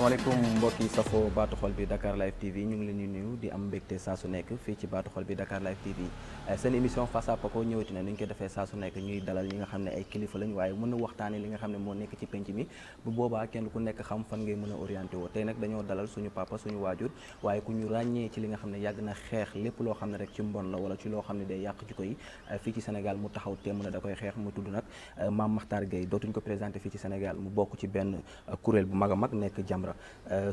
asalaamaaleykum mbokk yi safoo baatu xol bi Dakar Live TV ñu ngi leen di nuyu di am mbégte saa su nekk fii ci baatu xol bi Dakar Live TV seen émission face à Paco ñëwati na ni ñu koy defee saa su nekk ñuy dalal ñi nga xam ne ay kilifa lañ waaye mën a waxtaane li nga xam ne moo nekk ci penc mi bu boobaa kenn ku nekk xam fan ngay mën a orienté woo tey nag dañoo dalal suñu papa suñu waajur waaye ku ñu ràññee ci li nga xam ne yàgg na xeex lépp loo xam ne rek ci mbon la wala ci loo xam ne day yàq jikko yi fii ci Sénégal mu taxaw temm na da koy xeex mu tudd nag Mame Makhtar Gueye dootuñ ko présenté fii ci Sénégal mu bokk ci benn kuréel bu mag a mag nekk Jamra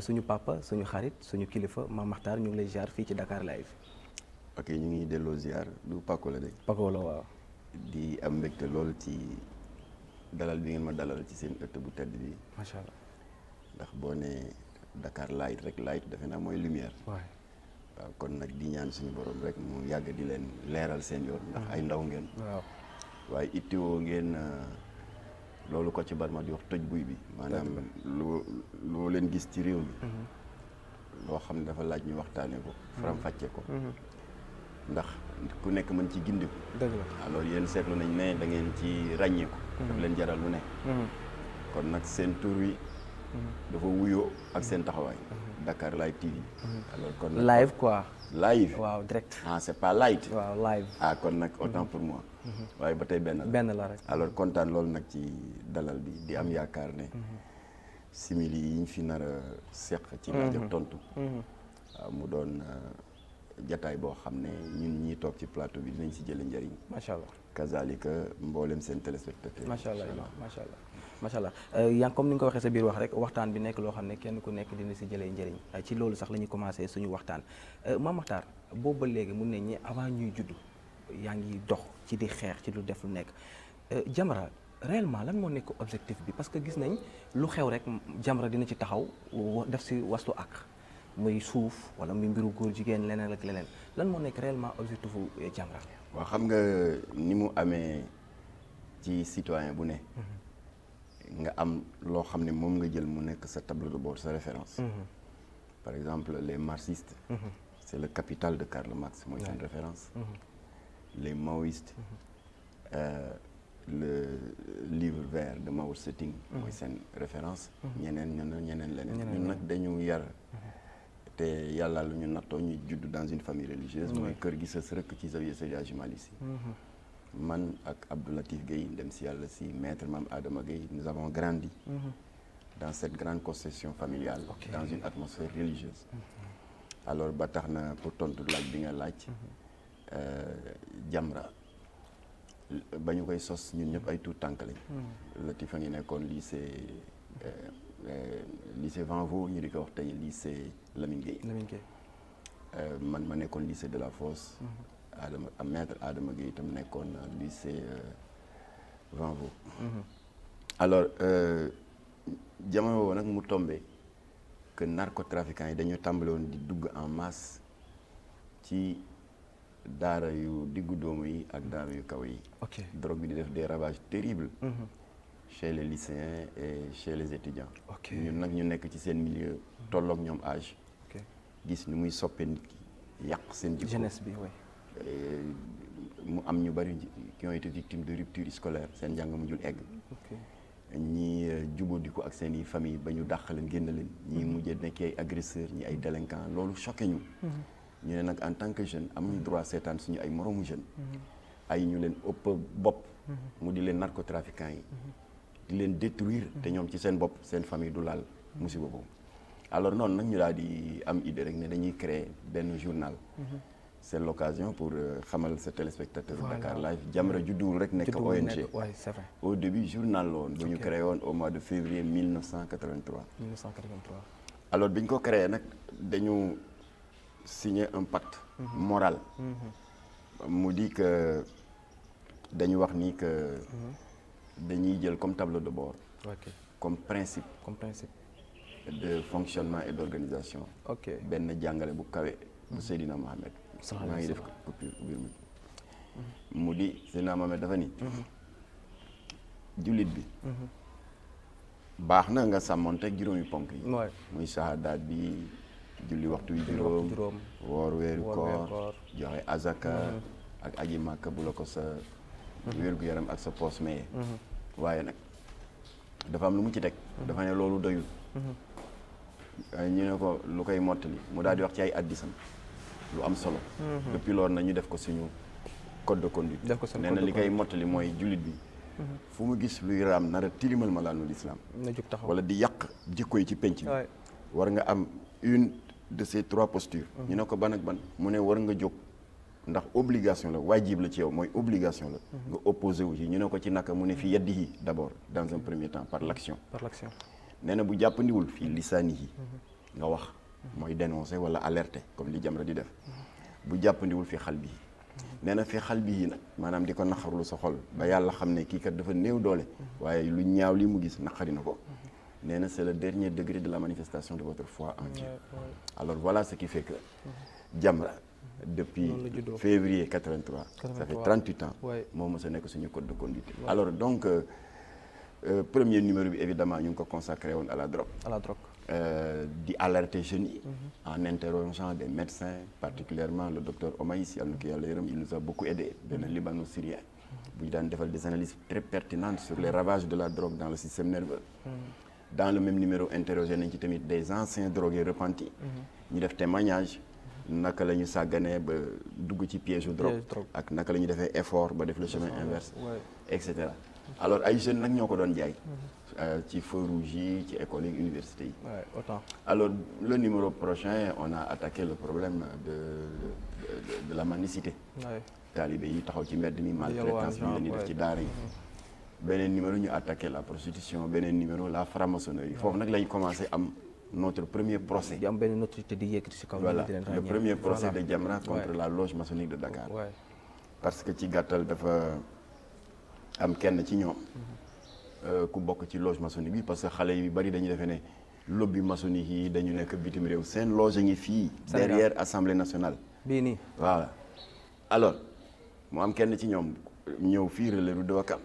suñu papa suñu xarit suñu kilifa Mame Makhtar ñu ngi lay ziar fii ci Dakar Live. ok ñu ngi delloo ziar du Paco la de. Paco la waaw. di am mbégte loolu ci dalal bi ngeen ma dalal ci seen ëtt bu tedd bi. macha allah. ndax boo nee Dakar Light rek Light defe naa mooy lumière. waaw kon nag di ñaan suñu borom rek mu yàgg di leen leeral seen yoon. ndax ay ndaw ngeen. waaw waaye ittiwoo ngeen loolu ko ci barma di wax toj buy bi. maanaam loo leen gis ci réew mi. loo xam ne dafa laaj ñu waxtaanee ko. faram fàcce ko. ndax ku nekk mën ci gindiku. dëgg la alors yéen seetlu nañ ne da ngeen ci ràññeeku. daf leen jaral lu ne. kon nag seen tur wi. dafa wuyoo ak seen taxawaay. Dakar Live TV. alors kon nag live quoi. live waaw direct. ah c'est pas light. waaw live. ah kon nag autant pour moi. waaye ba tey benn la rek. alors kontaan loolu nag ci dalal bi di am yaakaar ne. simili yi ñu fi nar a seq ci laaj ak tontu. waaw mu doon jataay boo xam ne ñun ñii toog ci plateau bi dinañ si jëlee njëriñ. macha allah. kazalika mboolem seen téléspectateur. macha allah macha allah macha allah yaa comme ni nga ko waxee sa biir wax rek waxtaan bi nekk loo xam ne kenn ku nekk dina si jëlee njëriñ ci loolu sax la ñuy commencé suñu waxtaan Mame Makhtar boobu ba léegi mun nañ ñi avant ñuy juddu yaa ngi dox ci di xeex ci lu def lu nekk Jamra réellement lan moo nekk objectif bi parce que gis nañ lu xew rek Jamra dina ci taxaw def si wastu ak muy suuf wala muy mbiru góor jigéen leneen ak leneen lan moo nekk réellement objectif bu Jamra. waaw xam nga ni mu amee ci citoyen bu ne. nga am loo xam ne moom nga jël mu nekk sa tableau de bord sa référence. par exemple les marxistes. c'est le capital de Karl Marx mooy seen référence. les maoïstes. le livre vert de Mao Tse-tung mooy seen référence. ñeneen leneen. ñun nag dañu yar. te yàlla lu ñu nattoo ñu judd dans une famille religieuse. mooy kër gi sës rëkk ci Zawiya Seydi Hadji Malick Sy. man ak Abdou Latif Gueye dem si yàlla si maître Mame Adama Gueye nous avons grandi. dans cette grande concession familiale. dans une atmosphère religieuse. alors ba tax na pour tontu laaj bi nga laaj. Jamra ba ñu koy sos ñun ñëpp ay tuut tànk lañ. Latif a ngi nekkoon lycée Vanvo ñu di ko wax tey lycée Lamine Gueye. man ma nekkoon lycée de la Fosse. maître Adama Gueye itam nekkoon lycée Vanvo. alors jamono boobu nag mu tombé que narcotrafiquants yi dañoo tàmbale woon di dugg en masse ci daara yu diggu doomu yi ak daara yu kaw yi. drogue bi di def des ravages terribles. chez les lycéens et chez les étudiants. ñun nag ñu nekk ci seen milieu tolloog ñoom âge. gis ni muy soppee nit ki yàq seen jikko jeunesse bi oui. mu am ñu bari qui ont été victimes de rupture scolaire seen njàng mujjul egg. ñii jubóodiku ak seen i famille ba ñu dàq leen génn leen. ñii mujjee nekk ay agresseurs ñii ay délinquants loolu choqué ñu. ñu ne nag en tant que jeune amuñu droit seetaan suñu ay moroomu jeune. ay ñu leen ëpp bopp. mu di leen narcotrafiquants yi. di leen détruire te ñoom ci seen bopp seen famille du laal musiba boobu. alors noonu nag ñu daal di am idée rek ne dañuy créer benn journal. c'est l'occasion pour xamal sa téléspectateur Dakar Live Jamra judduwul rek nekk ONG. c'est vrai. au début journal la woon bu ñu créé woon au mois de février 1983. alors bi ñu ko créé nag dañu signer un pacte moral. mu di que dañu wax ni que dañuy jël comme tableau de bord. comme principe. de fonctionnement et d'organisation. benn jàngale bu kawe. bu Seydina Mohamed. maa ngi def coupure biir mi. mu di Seydina Mohamed dafa ni. jullit bi. baax na nga sàmmonteeg juróomi ponk yi. muy shahadaat bi julli waxtu yu juróom. woor weeru koor joxe azaka. ak aji màkka bu la ko sa. wér gu yaram ak sa poos maye. waaye nag dafa am lu mu ci teg. dafa ne loolu doyul. ñu ne ko lu koy mottali mu daal di wax ci ay addisam lu am solo. depuis loolu na ñu def ko suñu code de conduite. nee na li koy mottali mooy jullit bi. fu mu gis luy raam nar a tilimal malaanu lislaam na jóg taxaw wala di yàq jikko yi ci penc bi. war nga am une de ces 3 postures. ñu ne ko ban ak ban mu ne war nga jóg ndax obligation la waajib la ci yow mooy obligation la. nga opposé wu ci ñu ne ko ci naka mu ne fi yadihi d'abord dans un premier temps par l'action. nee na bu jàppandiwul fii lisaanihi nga wax mooy dénoncer wala alerter comme li Jamra di def bu jàppandiwul fi xal bi nee na fi xal bi nag maanaam di ko naqarlu sa xol ba yàlla xam ne kii kat dafa néew doole waaye lu ñaaw li mu gis naqari na ko nee na c'est le dernier degré de la manifestation de votre foi en Dieu. Alors voilà ce qui fait que Jamra depuis février 83 ça fait 38 ans moo mës a nekk suñu code de conduite. Alors donc premier numéro bi évidemment ñu ngi ko consacré woon à la drogue. Di alerter jeunes yi. En interrogeant des médecins particulièrement le docteur Omaïs yàlla na ko yàlla yërëm il nous a beaucoup aidé benn libano-syrien bu ñu daan defal des analyses très pertinentes sur les ravages de la drogue dans le système nerveux. Dans le même numéro interrogé nañ ci tamit des anciens drogués repentis. ñu def témoignage naka la ñu sàgganee ba dugg ci piège drogue ak naka la ñu defee effort ba def le chemin inverse et cetera. Alors ay jeunes nag ñoo ko doon jaay ci feu rouge yi ci école yi université yi. Alors le numéro prochain on a attaqué le problème de la mendicité. Talibé yi taxaw ci mbedd mi maltraitance bi leen di def ci daara yi. beneen numéro ñu attaqué la prostitution beneen numéro la franc-maçonnerie foofu nag lañ commencé am notre premier procès. di am benn notoriété di yëkkati ci kaw. Voilà le premier procès de Jamra contre la loge maçonnique de Dakar. Parce que ci gàttal dafa am kenn ci ñoom ku bokk ci loge maçonnique bi parce que xale yu bari dañuy defee ne lobby maçonnique yi dañu nekk bitim réew seen loge ngi fii derrière Assemblée nationale bii nii voilà alors mu am kenn ci ñoom ñëw fii relais de Ouakam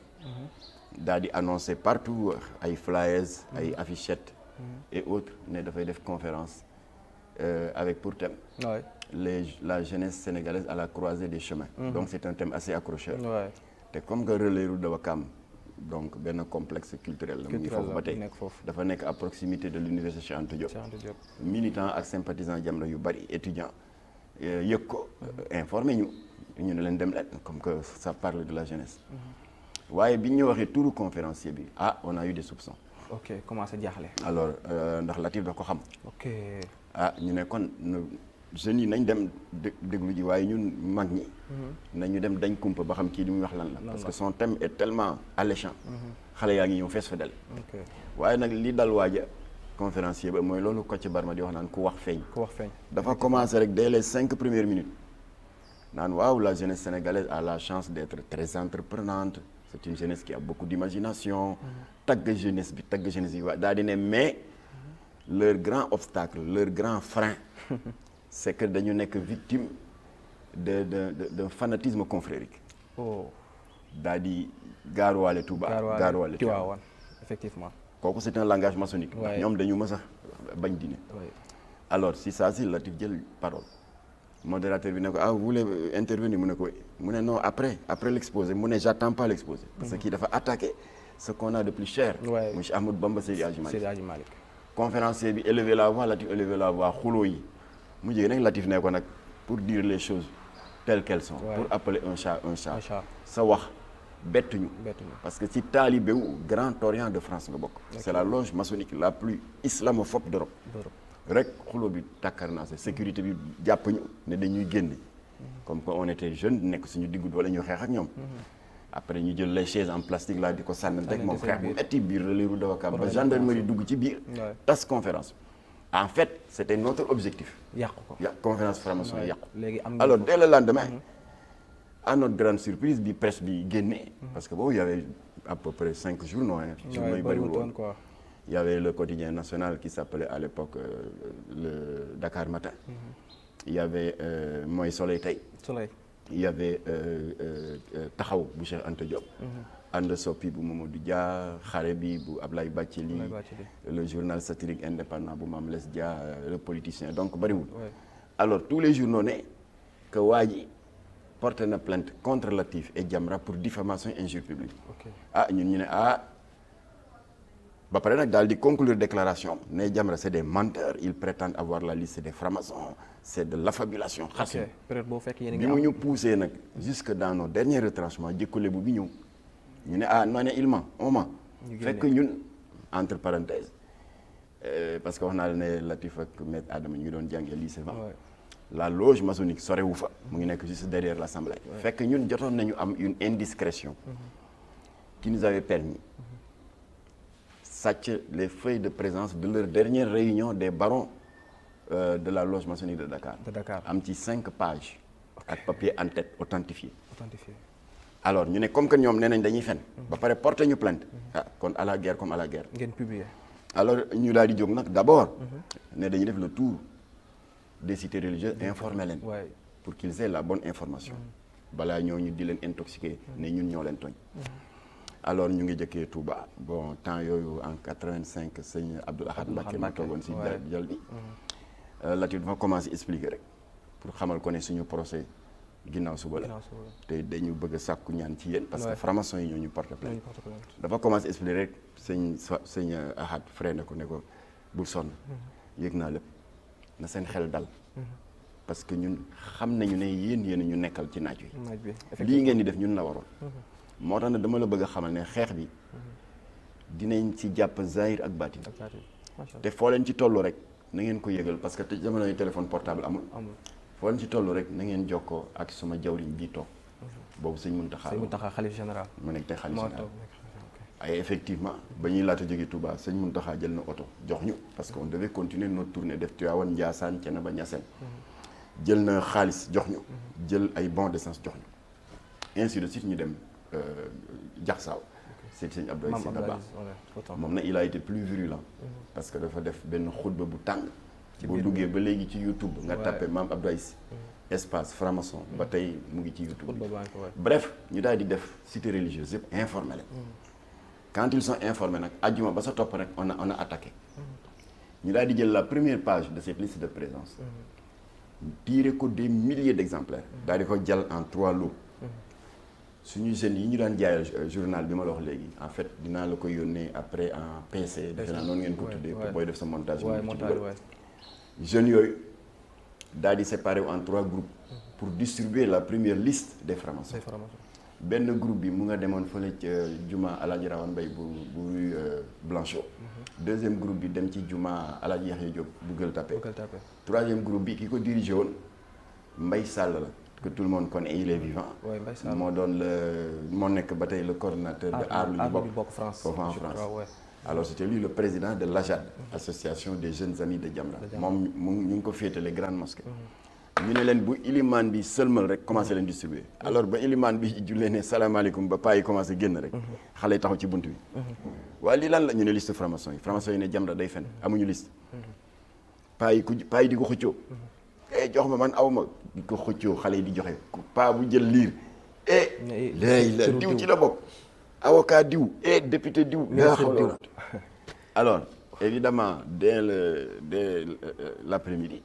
daal di annoncer partout ay flyers ay affichettes et autres ne dafay def conférence avec pour thème la jeunesse sénégalaise à la croisée des chemins. Donc c'est un thème assez accrocheur. te comme que relais de Ouakam donc benn complexe culturel la mu ngi foofu ba tey dafa nekk à proximité de l'université Cheikh Anta Diop. Militants ak sympathisants Jamra yu bari étudiants yëg ko informé ñu ne leen dem leen comme que ça parle de la jeunesse. waaye bi ñu waxee turu conférencier bi on a eu des soupçons. commencé jaaxle. Alors ndax Latif da ko xam. ñu ne kon jeunes yi nañ dem déglu ji waaye ñun mag ñi. nañu dem dañ kumpa ba xam kii li muy wax lan la. parce que son thème est tellement alléchant. xale yaa ngi ñëw fees fa del. waaye nag li dal waaja conférencier ba mooy loolu Kocc Barma di wax naan ku wax feeñ. dafa commencé rek dès les 5 premières minutes naan waaw la jeunesse sénégalaise a la chance d'être très entreprenante. C'est une jeunesse qui a beaucoup d'imagination. Tagg jeunesse bi daal di ne mais leur grand obstacle leur grand frein c'est que dañu nekk victime d'un fanatisme confrérique. daal di gaaruwaale Touba gaaruwaale Tivaouane effectivement. kooku c'est un langage maçonnique. ndax ñoom dañu mës a bañ diine. Alors si saa si Latif jël parole. Modérateur bi ne ko vous voulez intervenir mu ne ko mu ne non après l'exposé mu ne j'attends pas l'exposé parce que kii dafa attaqué ce qu'on a de plus cher monsieur Ahmadou Bamba Seydi Hadji Malick conférencier bi élevé la voix Latif élevé la voix xuloo yi mu jege nag Latif ne ko nag pour dire les choses telles qu'elles sont pour appeler un chat un chat sa wax bettuñu parce que ci taalibe wu Grand Orient de France nga bokk c'est la loge maçonnique la plus islamophobe d'Europe rek xuloo bi tàkkar naa sécurité bi jàpp ñu ne dañuy génne comme que on était jeune nekk suñu diggu doole ñu xeex ak ñoom après ñu jël les chaises en plastique là di ko sànni rek moom xeex bu metti biir relais de Ouakam ba gendarmerie dugg ci biir tas conférence en fait c'était notre objectif yàqu ko conférence franc-maçonnerie yàqu alors dès le lendemain à notre grande surprise bi presse bi génnee parce que boobu y avait à peu près 5 journaux journaux yu bëriwul woon il y avait le quotidien national qui s'appelait à l'époque le Dakar Matin. Il y avait Mooy Soleil Tey. Il y avait Taxaw bu Cheikh Anta Diop. ànd soppi bu Mamadou Dia xare bi bu Ablaye Bathily le journal satirique indépendant bu Mame Less Dia le politicien donc bariwul. Alors tous les journaux ne que waa ji porté na plainte contre Latif et Jamra pour diffamation et injure publique. ñun ñu ne ba pare nag daal di conclure déclaration ne Jamra c'est des menteurs ils prétendent avoir la liste des francs-maçons c'est de l'affabulation. xas période boo fekk yéen a ngi bi mu ñu poussé nag jusque dans nos derniers retranchements jëkkale bu bi ñëw ñu ne non ne il ment on ment fekk ñun entre parenthèses parce que wax naa la ne Latif ak maître Adama ñu ngi doon jàngee lycée Van la loge maçonnique sorewu fa mu ngi nekk juste derrière l'assemblée fekk ñun jotoon nañu am une indiscrétion qui nous avait permis sàcc les feuilles de présence de leur dernière réunion des barons de la loge maçonnique de Dakar. am ci 5 pages. ak papier en tête authentifié. alors ñu ne comme que ñoom nee nañ dañuy fen. ba pare porter ñu plainte. kon à la guerre comme à la guerre. ngeen publier. alors ñu daal di jóg nag d'abord. ne dañuy def le tour des cités religieuses informer leen. pour qu'ils aient la bonne information. balaa ñooñu di leen intoxiquer. ne ñun ñoo leen tooñ. alors ñu ngi jëkkee Touba bon temps yooyu en 85 sëñ Abdoul Ahad Mbacké ma toogoon si jal bi Latif dafa commencé expliquer rek pour xamal ko ne suñu procès ginnaaw suba la te dañu bëgg a sàkku ñaan ci yéen parce que franc-maçon yi ñoo ñu porte plainte dafa commencé expliquer rek sëñ Ahad freiné ko ne ko bul sonn yëg naa lépp na seen xel dal parce que ñun xam nañu ne yéen ñu nekkal ci naaj wi lii ngeen di def ñun la waroon moo tax ne dama la bëgg a xamal ne xeex bi dinañ ci jàpp zahir ak baatin te foo leen ci toll rek na ngeen ko yëgal parce que te jamono yi téléphone portable amul foo leen ci toll rek na ngeen jokkoo ak suma jawriñ bii toog boobu sëñ Muntaxa xalif général mu nekk tey xalif général ay effectivement ba ñuy laata jóge Touba sëñ Muntaxa jël na oto jox ñu parce que on devait continuer notre tournée def Tivaouane Ndiassane Thiénaba Niassène jël na xaalis jox ñu jël ay bons d'essence jox ñu ainsi de suite ñu dem Jaxsaaw c'est sëñ Abdoulaye Sy Dabakh moom na il a été plus virulent parce que dafa def benn xutba bu tàng boo duggee ba léegi ci YouTube nga tapé Mame Abdoulaye Sy espace franc-maçon ba tey mu ngi ci YouTube bref ñu daal di def cité religieuse yëpp informé leen quand ils sont informés nag ajjuma ba sa topp rek on a attaqué ñu daal di jël la première page de cette liste de présence tiré ko des milliers d'exemplaires daal di ko jàll en 3 lots suñu jeunes yi ñu daan jaayal journal bi ma la wax léegi en fait dinaa la koy yónnee après en PC defe naa noonu ngeen ko tuddee booy def sa montage jeunes yooyu daal di séparé en 3 groupes pour distribuer la première liste des francs-maçons benn groupe bi mu nga demoon fële ca juma Alaaji Rawane Mbaye bu rue Blanchot deuxième groupe bi dem ci juma Alaaji Yaxya Diop bu Gueule Tapée troisième groupe bi ki ko dirigé woon Mbaye Sall la que tout le monde connaît il est vivant moo doon moo nekk ba tey le coordonnateur de Aar Lu Ñu Bokk foofu en France alors c'était lui le président de l'AJAD association des jeunes amis de Jamra moom ñu ngi ko féetale grande mosquée ñu ne leen bu ilimaan bi sëlmal rek commencé leen distribuer alors ba ilimaan bi jullee ne salaamaaleykum ba paa yi commencé génn rek xale yi taxaw ci bunt bi waaye lii lan la ñu ne liste franc-maçon yi ne Jamra day fen amuñu liste paa yi di ko xëccoo jox ma man aw ma di ko xëccoo xale yi di joxe paa bu jël liir la diw ci la bokk avocat diw député diw alors évidemment dès l'après-midi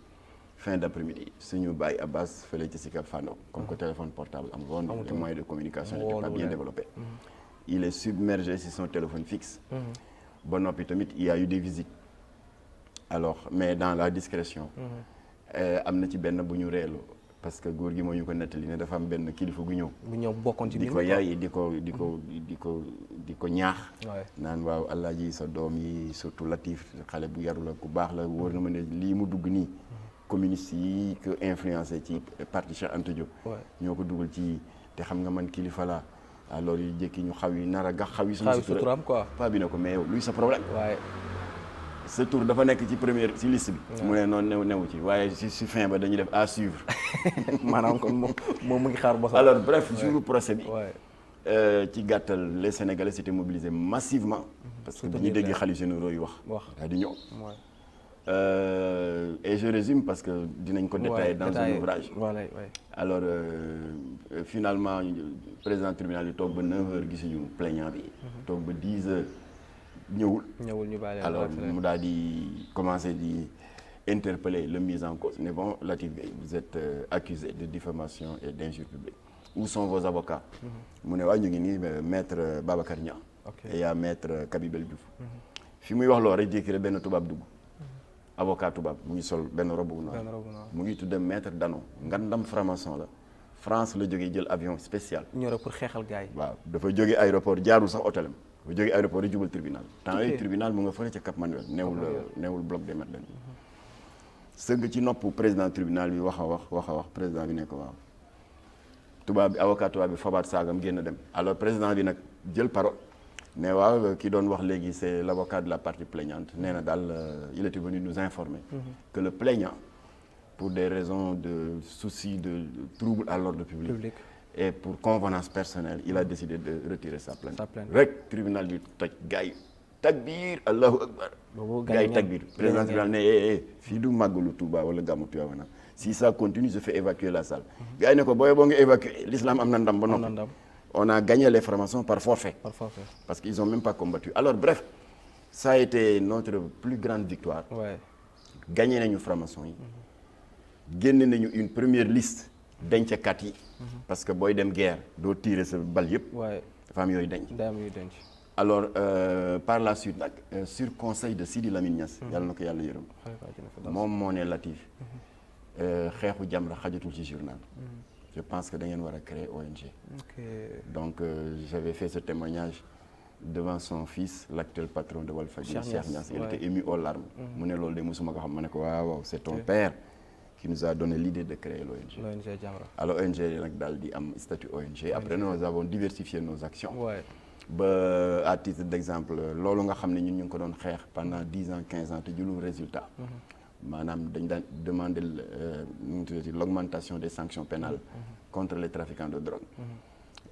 fin d'après-midi suñu bàyyi Abbas fële ci Sicap Fano comme que téléphone portable am woon les moyens de communication n'étaient pas bien développés il est submergé sur son téléphone fixe ba noppi tamit il y a eu des visites alors mais dans la discrétion am na ci benn bu ñu reelu parce que góor gi moo ñu ko nettali ne dafa am benn kilifa gu ñëw bokkoon ci di ko yaay di ko ñaax naan waaw Alaaji sa doom yi surtout Latif xale bu yaru la ku baax la wóor na ma ne lii mu dugg nii communiste yi ko influencé ci parti Cheikh Anta Diop ñoo ko dugal ci te xam nga man kilifa la alors yu jékki ñu xaw yi nar a gax xaw yi suñu sutura quoi paa bi ne ko mais yow luy sa problème sa tour dafa nekk ci première ci liste bi mu ne noonu newu ci waaye si fin ba dañuy def à suivre maanaam kon moom mu ngi xaar bosam alors bref jour procès bi ci gàttal les Sénégalais s'étaient mobilisés massivement parce que dañuy dégg xalifa généraux yi wax daal di ñëw et je résume parce que dinañ ko détailler dans un ouvrage alors finalement président tribunal yi toog ba 9h gisuñu plaignant bi toog ba 10h ñëwul ñu bàyyi alors mu daal di commencer di interpeller le mis en cause mais bon Latif Gueye vous êtes accusé de diffamation et d'injure publique où sont vos avocats mu ne waaye ñu ngi nii maître Babacar Niang et y a maître Kabibel Diouf fi muy wax loo rek jékki rek benn tubaab dugg avocat tubaab mu ngi sol benn robe bu noir mu ngi tudd maître Danon ngandam franc-maçon la France la jógee jël avion spécial. ñëw pour xeexal gars yi. waaw dafa jógee aéroport jaarul sax hôtelam dafa jógee aéroport di jubal tribunal. temps yooyu tribunal mu nga fële ca Cap Manuel neewul bloc des Madeleines. sëgg ci nopp président tribunal bi wax a wax président bi ne ko waaw tubaab bi avocat tubaab bi fabaat saagam génn dem alors président bi nag jël parole ne waaw ki doon wax léegi c'est l'avocat de la partie plaignante nee na daal il était venu nous informer que le plaignant pour des raisons de souci de trouble à l'ordre public et pour convenance personnelle il a décidé de retirer sa plainte rek tribunal bi toj gars yi takbir allahu akbar gars yi takbir président tribunal ne fii du màggalu Touba wala gàmmu Tivaouane si ça continue je fais évacuer la salle gars yi ne ko boo nga évacuer l'islam am na ndam ba noppi on a gagné les francs-maçons par forfait parce qu'ils ont même pas combattu alors bref ça a été notre plus grande victoire gagné nañu francs-maçons yi génne nañu une première liste dencakat yi parce que booy dem guerre doo tirer sa bal yëpp dafa am yooyu denc alors par la suite nag sur conseil de Sidi Lamine Niass yàlla na ko yàlla yërëm moom moo ne Latif xeexu Jamra xajatul ci journal je pense que da ngeen war a créer ONG donc j'avais fait ce témoignage devant son fils l'actuel patron de Walfadjri Cheikh Niass il était ému aux larmes mu ne loolu de mosuma ko xam ma ne ko waaw c'est ton père qui nous a donné l'idée de créer l'ONG Jamra alors ONG nag daal di am statut ONG après nous avons diversifié nos actions ba à titre d'exemple loolu nga xam ne ñun ñu ngi ko doon xeex pendant 10 ans 15 ans te jëlul résultat maanaam dañ daan demander l'augmentation des sanctions pénales contre les trafiquants de drogue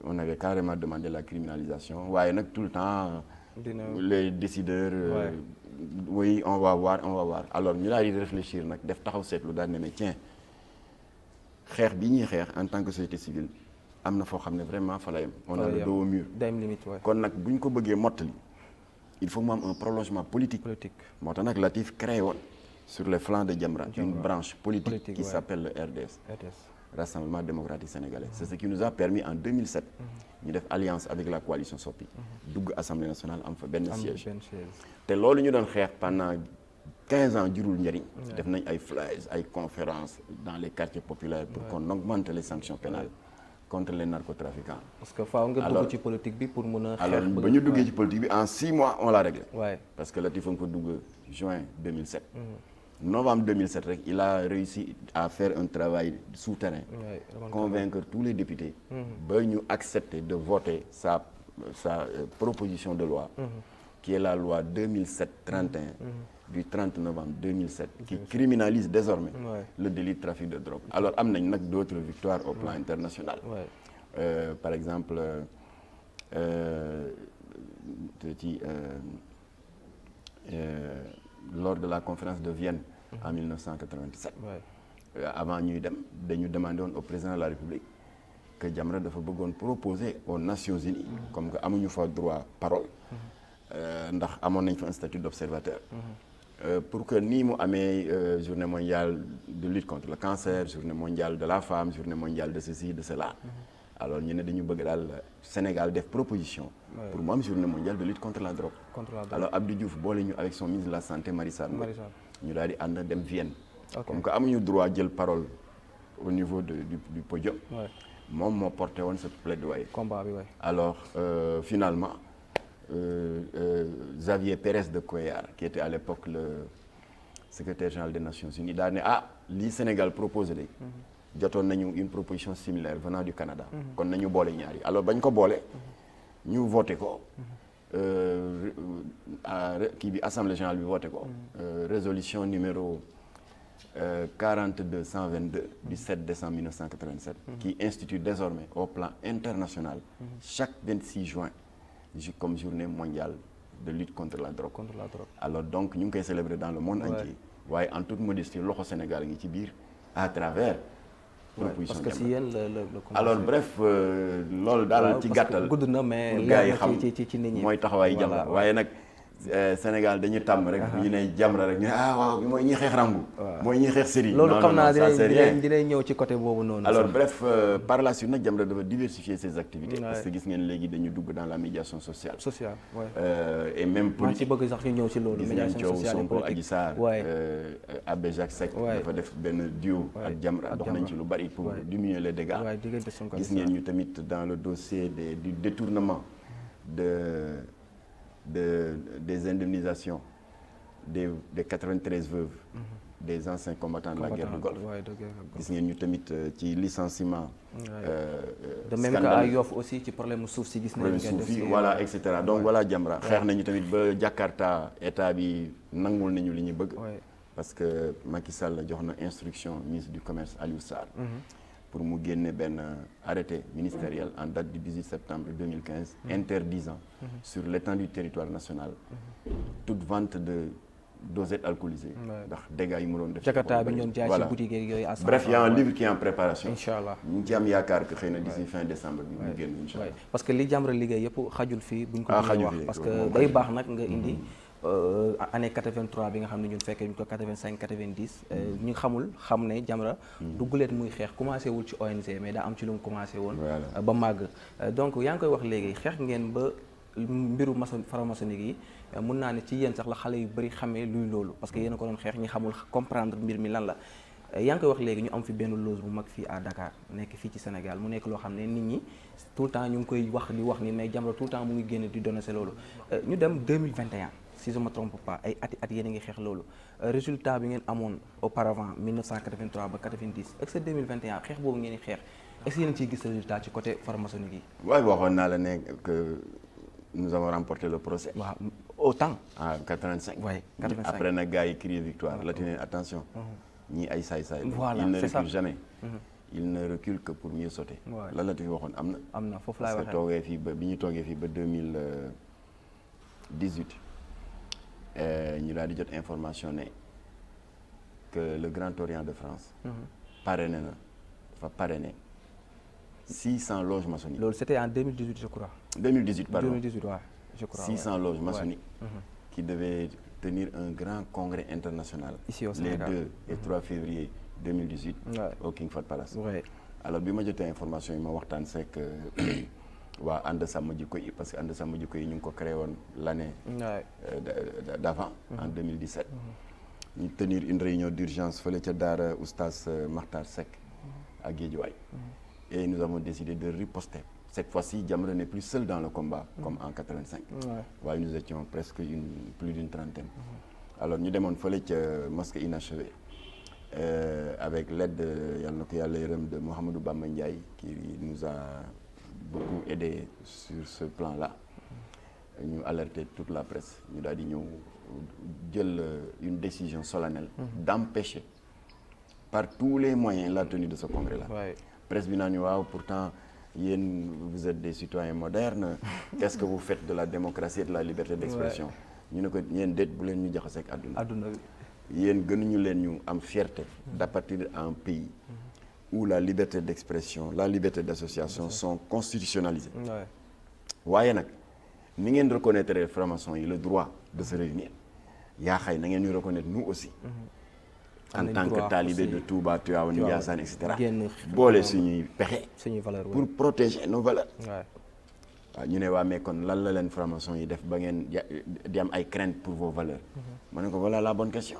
on avait carrément demandé la criminalisation waaye nag tout le temps les décideurs oui on va voir alors ñu daal di réfléchir nag def taxaw seetlu daal ne mais tiens xeex bi ñuy xeex en tant que société civile am na foo xam ne vraiment fa la yem on a le dos au mur kon nag bu ñu ko bëggee mottali il faut mu am un prolongement politique moo tax nag Latif créé woon sur les flancs de Jamra une branche politique qui s'appelle le RDS Rassemblement démocratique sénégalais c'est ce qui nous a permis en 2007 ñu def alliance avec la coalition Sopi dugg Assemblée nationale am fa benn siège te loolu ñu doon xeex pendant 15 ans jurul njëriñ def nañ ay flyers ay conférences dans les quartiers populaires pour qu'on augmente les sanctions pénales contre les narcotrafiquants. Parce que faaw nga dugg ci politique bi pour mën a xeex. alors ba ñu duggee ci politique bi en 6 mois on l'a réglé. parce que Latif nga ko dugg juin 2007. novembre 2007 rek il a réussi à faire un travail souterrain. convaincre tous les députés. ba ñu accepter de voter sa proposition de loi. qui est la loi 2007-31. du 30 novembre 2007 qui criminalise désormais le délit de trafic de drogue. Alors am nañ nag d'autres victoires au plan international. Par exemple lors de la conférence de Vienne en 1997 avant ñuy dem dañu demandé woon au président de la République que Jamra dafa bëggoon proposer aux Nations Unies comme que amuñu fa droit parole ndax amoon nañ fa un statut d'observateur pour que nii mu amee journée mondiale de lutte contre le cancer journée mondiale de la femme journée mondiale de ceci de cela alors ñu ne dañu bëgg daal Sénégal def proposition pour mu am journée mondiale de lutte contre la drogue alors Abdou Diouf boole ñu avec son ministre de la santé Marissa Ndoye ñu daal di ànd dem Vienne comme que amuñu droit jël parole au niveau du podium moom moo porté woon ce plaidoyer combat bi alors finalement Xavier Pérez de Cuéllar qui était à l'époque le secrétaire général des Nations Unies daal ne lii Sénégal proposé de jotoon nañu une proposition similaire venant du Canada kon nañu boole ñaari alors bañ ko boole ñu voté ko kii bi assemblée générale bi voté ko résolution numéro 42-122 du 7 décembre 1987 qui institue désormais au plan international chaque 26 juin comme journée mondiale de lutte contre la drogue. Alors donc ñu ngi koy célébrer dans le monde entier waaye en toute modestie loxo Sénégal ngi ci biir à travers proposition parce que si yéen le alors bref loolu daal ci gàttal gudd na mais pour gars yi xam ci nit ñi mooy taxawaayu Jamra waaye nag Sénégal dañu tàmm rek bu ñu ne Jamra rek ñu ne waaw mooy ñi xeex rangu mooy ñi xeex sëriñ loolu xam naa dinañ ñëw ci côté boobu noonu. alors bref par la suite nag Jamra dafa diversifier ses activités parce que gis ngeen léegi dañu dugg dans la médiation sociale et même politique maa ci bëgg sax ñu ñëw ci loolu médiation sociale et politique Sonko Adji Sarr Abbé Jacques Seck dafa def benn duo ak Jamra dox nañ ci lu bari pour diminuer les dégâts gis ngeen ñu tamit dans le dossier du détournement des indemnisations des 93 veuves des anciens combattants de la guerre du Golfe gis ngeen ñu tamit ci licenciement de même que à Yoff aussi ci problème suuf si gis nañu suuf si voilà et cetera donc voilà Jamra xeex nañu tamit ba Jakarta état bi nangul nañu li ñu bëgg parce que Macky Sall jox na instruction ministre du commerce Aliou Sarr pour mu génne benn arrêté ministériel en date du 18 septembre 2015 interdisant sur l'étendue du territoire national toute vente de dosettes alcoolisées ndax dégâts yi mu doon def Jakarta bi ñoon jaay ci boutique yooyu bref il y a un livre qui est en préparation inchallah ñu ngi ci am yaakaar que xëy na d'ici fin décembre bi mu génn inchallah parce que li Jamra liggéey yëpp xajul fii buñ ko mënee wax parce que day baax nag nga indi année 83 bi nga xam ne ñun fekkee ñu ko 85 90 ñu xamul xam ne Jamra dugguleet muy xeex commencé wul ci ONG mais daa am ci lu mu commencé woon ba màgg donc yaa ngi koy wax léegi xeex ngeen ba mbiru franc-maçonnique yi mun naa ne ci yéen sax la xale yu bëri xamee luy loolu parce que yéen a ko doon xeex ñi xamul comprendre mbir mi lan la yaa ngi koy wax léegi ñu am fi benn loge bu mag fii à Dakar nekk fii ci Sénégal mu nekk loo xam ne nit ñi tout le temps ñu ngi koy wax ni mais Jamra tout le temps mu ngi génn di dénoncer loolu ñu dem 2021 si je me trompe pas ay at yéen a ngi xeex loolu résultat bi ngeen amoon auparavant 1983 ba 90 est-ce que 2021 xeex boobu ngeen di xeex est-ce que yéen a ciy gis résultat ci côté franc-maçonnique yi. waaye waxoon naa la ne que nous avons remporté le procès. waaw autant. en 85. oui 85 après nag gars yi crié victoire la tenir attention. ñii ay saay-saay. voilà il ne recule jamais. il ne recule que pour mieux sauter. lan la fi waxoon am na. am na foofu laay waxee parce que toogee fii ba bi ñu toogee fii ba 2018. ñu daal di jot information ne que le Grand Orient de France. parrainé na dafa parrainé 600 loges maçonniques. loolu c'était en 2018 je crois. 2018 pardon 2018 waaw je crois. 600 loges maçonniques. qui devaient tenir un grand congrès international. ici au Sénégal les 2 et 3 février 2018. au King Fahd Palace. alors bi ma jotee information yi ma waxtaan seeg waa ànd sàmm jikko yi parce que ànd sàmm jikko yi ñu ngi ko créé woon l'année d'avant en 2017 ñu tenir une réunion d'urgence fële ca daara oustaz Makhtar Seck à Guédiawaye et nous avons décidé de riposter cette fois-ci Jamra n'est plus seul dans le combat comme en 85 waaye nous étions presque plus d'une trentaine alors ñu demoon fële ca mosquée inachevée avec l'aide yàlla na ko yàlla yërëm de Mouhamadou Bamba Ndiaye qui nous a beaucoup aidé sur ce plan-là ñu alerter toute la presse ñu daal di ñëw jël une décision solennelle d'empêcher par tous les moyens la tenue de ce congrès-là. presse bi naa ñu waaw pourtant yéen vous êtes des citoyens modernes qu'est-ce que vous faites de la démocratie et de la liberté d'expression ñu ne ko yéen déet bu leen ñu jaxaseeg àdduna yéen gënuñu leen ñu am fierté d'appartenir à un pays où la liberté d'expression la liberté d'association sont constitutionnalisées waaye nag ni ngeen reconnaître les francs-maçons yi le droit de se réunir yaa xay na ngeen ñu reconnaître nous aussi en tant que talibé de Touba Tivaouane Ndiassane et cetera boole suñuy pexe pour protéger nos valeurs waaw ñu ne waa mais kon lan la leen franc-maçon yi def ba ngeen di am ay crainte pour vos valeurs ma ne ko voilà la bonne question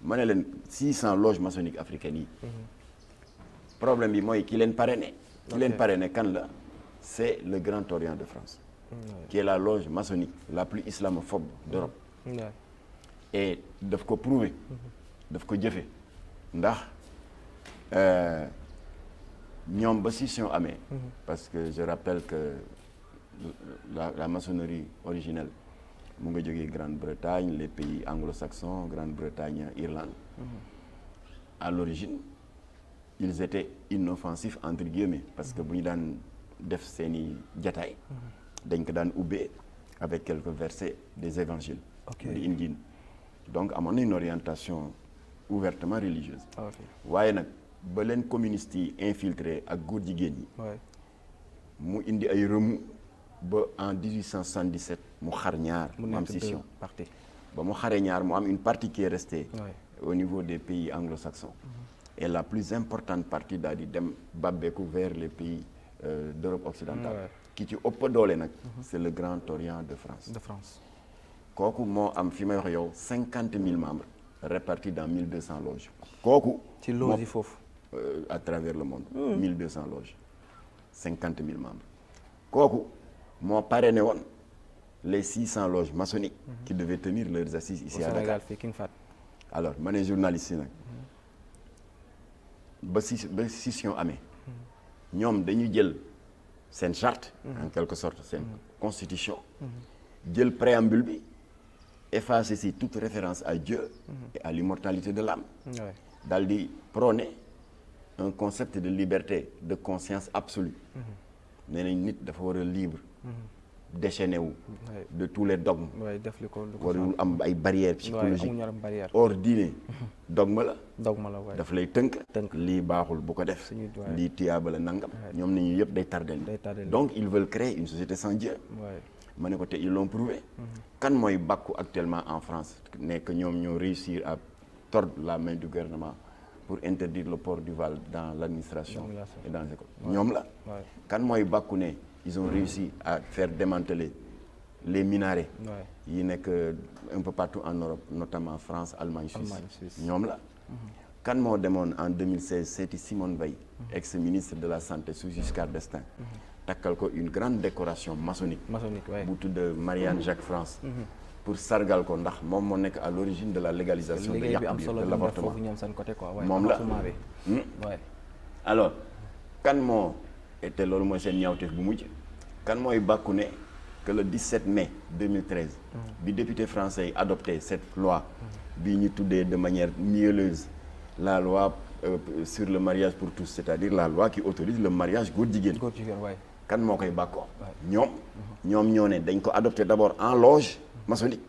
ma ne leen 600 loges maçonniques africaines yi problème bi mooy ki leen parrainé kan la c'est le Grand Orient de France qui est la loge maçonnique la plus islamophobe d'Europe et daf ko prouver daf ko jëfe ndax ñoom ba scission amee parce que je rappelle que la maçonnerie originelle mu nga jógee Grande-Bretagne les pays anglo-saxons Grande-Bretagne Irlande à l'origine ils étaient inoffensifs entre guillemets parce que bu ñu daan def seeni jataay dañ ko daan ubbee avec quelques versets des évangiles di Injil donc amoon na une orientation ouvertement religieuse waaye nag ba leen communistes yi infiltré ak góor jigéen yi mu indi ay remous ba en 1877 mu xar ñaar. mu am scission parti. ba mu xaree ñaar mu am une partie qui est restée. Au niveau des pays anglo-saxons. Et la plus importante partie daal di dem bàbbeeku vers les pays d'Europe occidentale. ki ci ëpp doole nag. c'est le Grand Orient de France. kooku moo am fi may wax yow 50 000 membres répartis dans 1200 loges. kooku. ci loges yi foofu. à travers le monde. 1200 loges 50 000 membres. kooku moo parrainé woon les 600 loges maçonniques. qui devaient tenir leurs assises ici à Dakar. fii King Fahd. alors ma ne journaliste yi nag ba scission amee ñoom dañu jël seen charte en quelque sorte seen constitution jël préambule bi effacer si toute référence à Dieu et à l'immortalité de l'âme daal di prôner un concept de liberté de conscience absolue nee nañ nit dafa war a libre déchaîné wu de tous les dogmes warul am ay barrières psychologiques or diine dogme la daf lay tënk lii baaxul bu ko def lii tiyaaba la nangam ñoom ni ñu yëpp day tardel donc ils veulent créer une société sans Dieu ma ne ko te ils l'ont prouvé kan mooy bàkku actuellement en France nekk ñoom ñoo réussir à tordre la main du gouvernement pour interdire le port du voile dans l'administration et dans les écoles ñoom la kan mooy bàkku ne ils ont réussi à faire démanteler les minarets yi nekk un peu partout en Europe notamment France Allemagne Suisse ñoom la kan moo demoon en 2016 seeti Simone Veil ex-ministre de la santé sous Giscard d'Estaing takkal ko une grande décoration maçonnique bu tudd Marianne Jacques France pour sargal ko ndax moom moo nekk à l'origine de la légalisation de yàq bi de l'avortement moom la alors kan moo te loolu mooy seen ñaawteef bu mujj kan mooy bàkku ne que le 17 mai 2013 bi député français yi adopté cette loi bi ñu tuddee de manière mielleuse la loi sur le mariage pour tous c'est-à-dire la loi qui autorise le mariage góor jigéen kan moo koy bàkkoo ñoom ñoo ne dañ ko adopté d'abord en loge maçonnique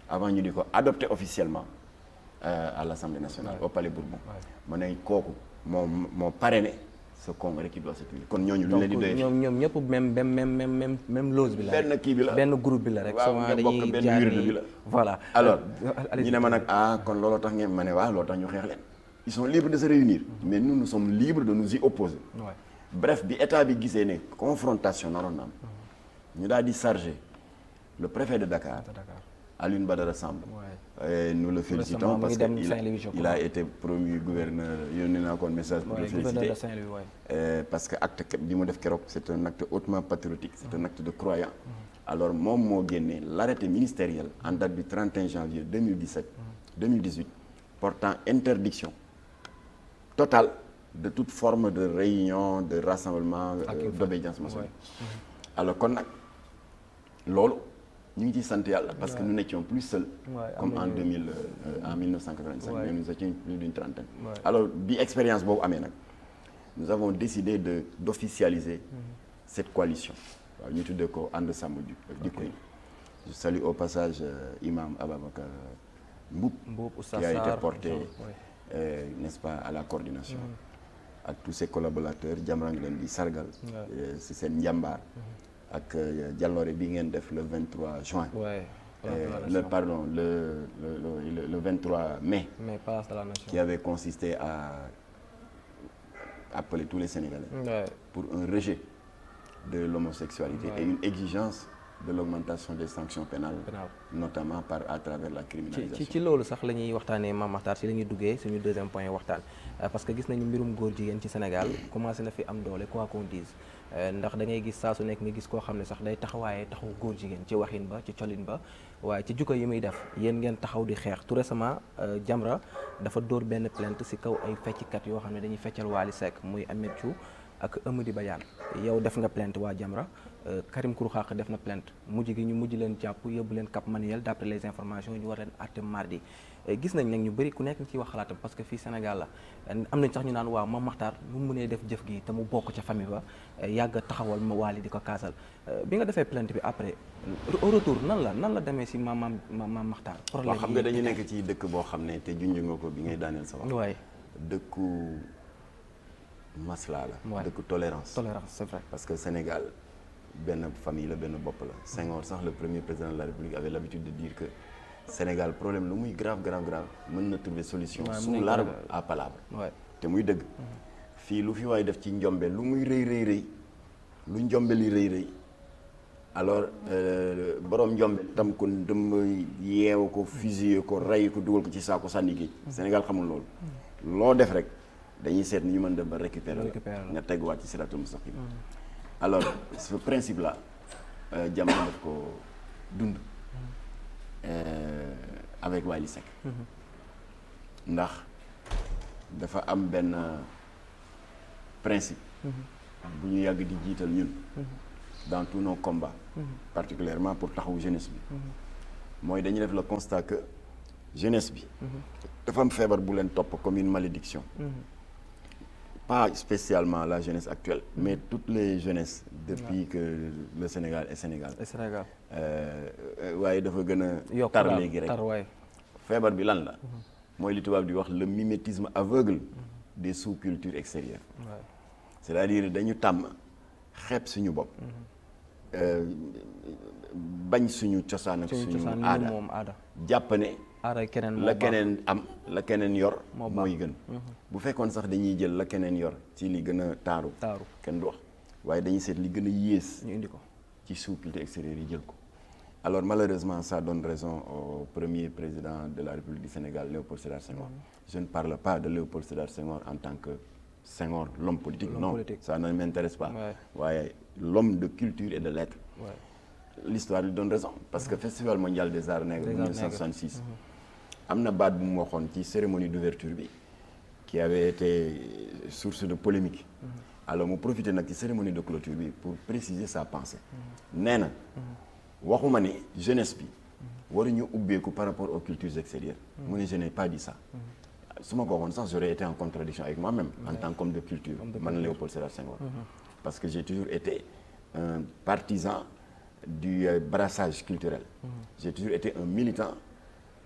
avant ñu di ko adopté officiellement à l'Assemblée nationale au Palais Bourbon ma ne kooku moo parrainé ce congrès qui doit se tenir kon ñooñu lu leen di doyee ñoom ñëpp même loge bi la benn kii bi la benn groupe bi la rek waaw nga bokk benn wirde bi la voilà alors ñu ne ma nag kon looloo tax ngeen ma ne waaw looloo tax ñu xeex leen ils sont libres de se réunir mais nous sommes libres de nous y opposer bref bi état bi gisee ne confrontation naroon na am ñu daal di charger le préfet de Dakar Alioune Badara Samb nous le félicitons parce qu'il a été promu gouverneur yónnee naa ko message pour le féliciter parce que acte bi mu def keroog c'est un acte hautement patriotique c'est un acte de croyant alors moom moo génnee l'arrêté ministériel en date du 31 janvier 2018 portant interdiction totale de toute forme de réunion de rassemblement d'obédience maçonnique alors kon nag loolu ñu ngi ciy sant yàlla parce que nous n'étions plus seuls comme en 1985 mais nous étions plus d'une trentaine alors bi expérience boobu amee nag nous avons décidé d'officialiser cette coalition waaw ñu tuddee ko ànd sàmm jikko yi je salue au passage imam Ababacar Mboup qui a été porté n'est-ce pas à la coordination ak tous ses collaborateurs Jamra ngi leen di sargal si seen njàmbaar ak jàlloore bi ngeen def le 23 juin le 23 mai Place de la Nation qui avait consisté à appeler tous les Sénégalais pour un rejet de l'homosexualité et une exigence de l'augmentation des sanctions pénales notamment à travers la criminalisation ci loolu sax la ñuy waxtaanee Mame Makhtar si la ñuy duggee suñu deuxième point waxtaan parce que gis nañu mbirum góor jigéen ci Sénégal commencé na fi am doole quoi qu'on dise ndax da ngay gis saa su nekk nga gis koo xam ne sax day taxawaaye taxaw góor jigéen ci waxin ba ci colin ba waaye ci jukko yi muy def yéen ngeen taxaw di xeex tout récemment Jamra dafa dóor benn plainte si kaw ay fecckat yoo xam ne dañuy feccal Wally Seck muy Ameth Thiou ak Amady Badiane yow def nga plainte waa Jamra Karim Xrum Xax def na plainte mujj gi ñu mujj leen jàpp yóbbu leen Cap Manuel d'après les informations ñu war leen àtte mardi gis nañ nag ñu bëri ku nekk ci wax xalaatam parce que fii Sénégal la am nañ sax ñu naan waaw Mame Makhtar nu mu mënee def jëf gi te mu bokk ca famille ba yàgg taxawal ma Wally di ko kaasal bi nga defee plainte bi après au retour nan la demee si Mame Makhtar problème waaw xam nga dañu nekk ci dëkk boo xam ne te junj nga ko bi ngay daaneel sa wax waay dëkku masla la dëkku tolérance c'est vrai parce que Sénégal benn famille la benn bopp la. Senghor sax le premier président de la République avait l'habitude de dire que Sénégal problème lu muy grave mën na trouver solution sous l'arbre à palabre. te muy dëgg. fii lu fi waay def ci njombe lu muy rëy lu njombe li rëy alors borom njombe tam ko dëmb yeewu ko fusillé ko rey ko dugal ko ci saako sànni géej. Sénégal xamul loolu. loo def rek dañuy seet ni ñu mën def ba récupérer la nga teguwaat ci siraatul mustaqim. alors ce principe là jamono daf ko dund avec Wally Seck. ndax dafa am benn principe bu ñu yàgg di jiital ñun dans tous nos combats particulièrement pour taxawu jeunesse bi mooy dañuy def le constat que jeunesse bi dafa am feebar bu leen topp comme une malédiction pas spécialement la jeunesse actuelle mais toutes les jeunesses depuis que le Sénégal est Sénégal waaye dafa gën a tar léegi rek feebar bi lan la mooy li tubaab di wax le mimétisme aveugle des sous-cultures extérieures c'est-à-dire dañu tàmm xeeb suñu bopp bañ suñu cosaan ak suñu aada jàpp ne la keneen am la keneen yor mooy gën bu fekkoon sax dañuy jël la keneen yor ci li gën a taaru kenn du wax waaye dañuy seet li gën a yées ñu indi ko ci sous-culture extérieure yi jël ko alors malheureusement ça donne raison au premier président de la République du Sénégal Léopold Sédar Senghor je ne parle pas de Léopold Sédar Senghor en tant que Senghor l'homme politique non ça ne m'intéresse pas waaye l'homme de culture et de lettres l'histoire lui donne raison parce que Festival mondial des arts nègres 1966 am na baat bu mu waxoon ci cérémonie d'ouverture bi qui avait été source de polémique alors mu profité nag ci cérémonie de clôture bi pour préciser sa pensée nee na waxuma ni jeunesse bi waruñu ubbeeku par rapport aux cultures extérieures mu ne je n'ai pas dit ça su ma ko waxoon sax j'aurais été en contradiction avec moi-même en tant qu'homme de culture man Léopold Sédar Senghor parce que j'ai toujours été un partisan du brassage culturel j'ai toujours été un militant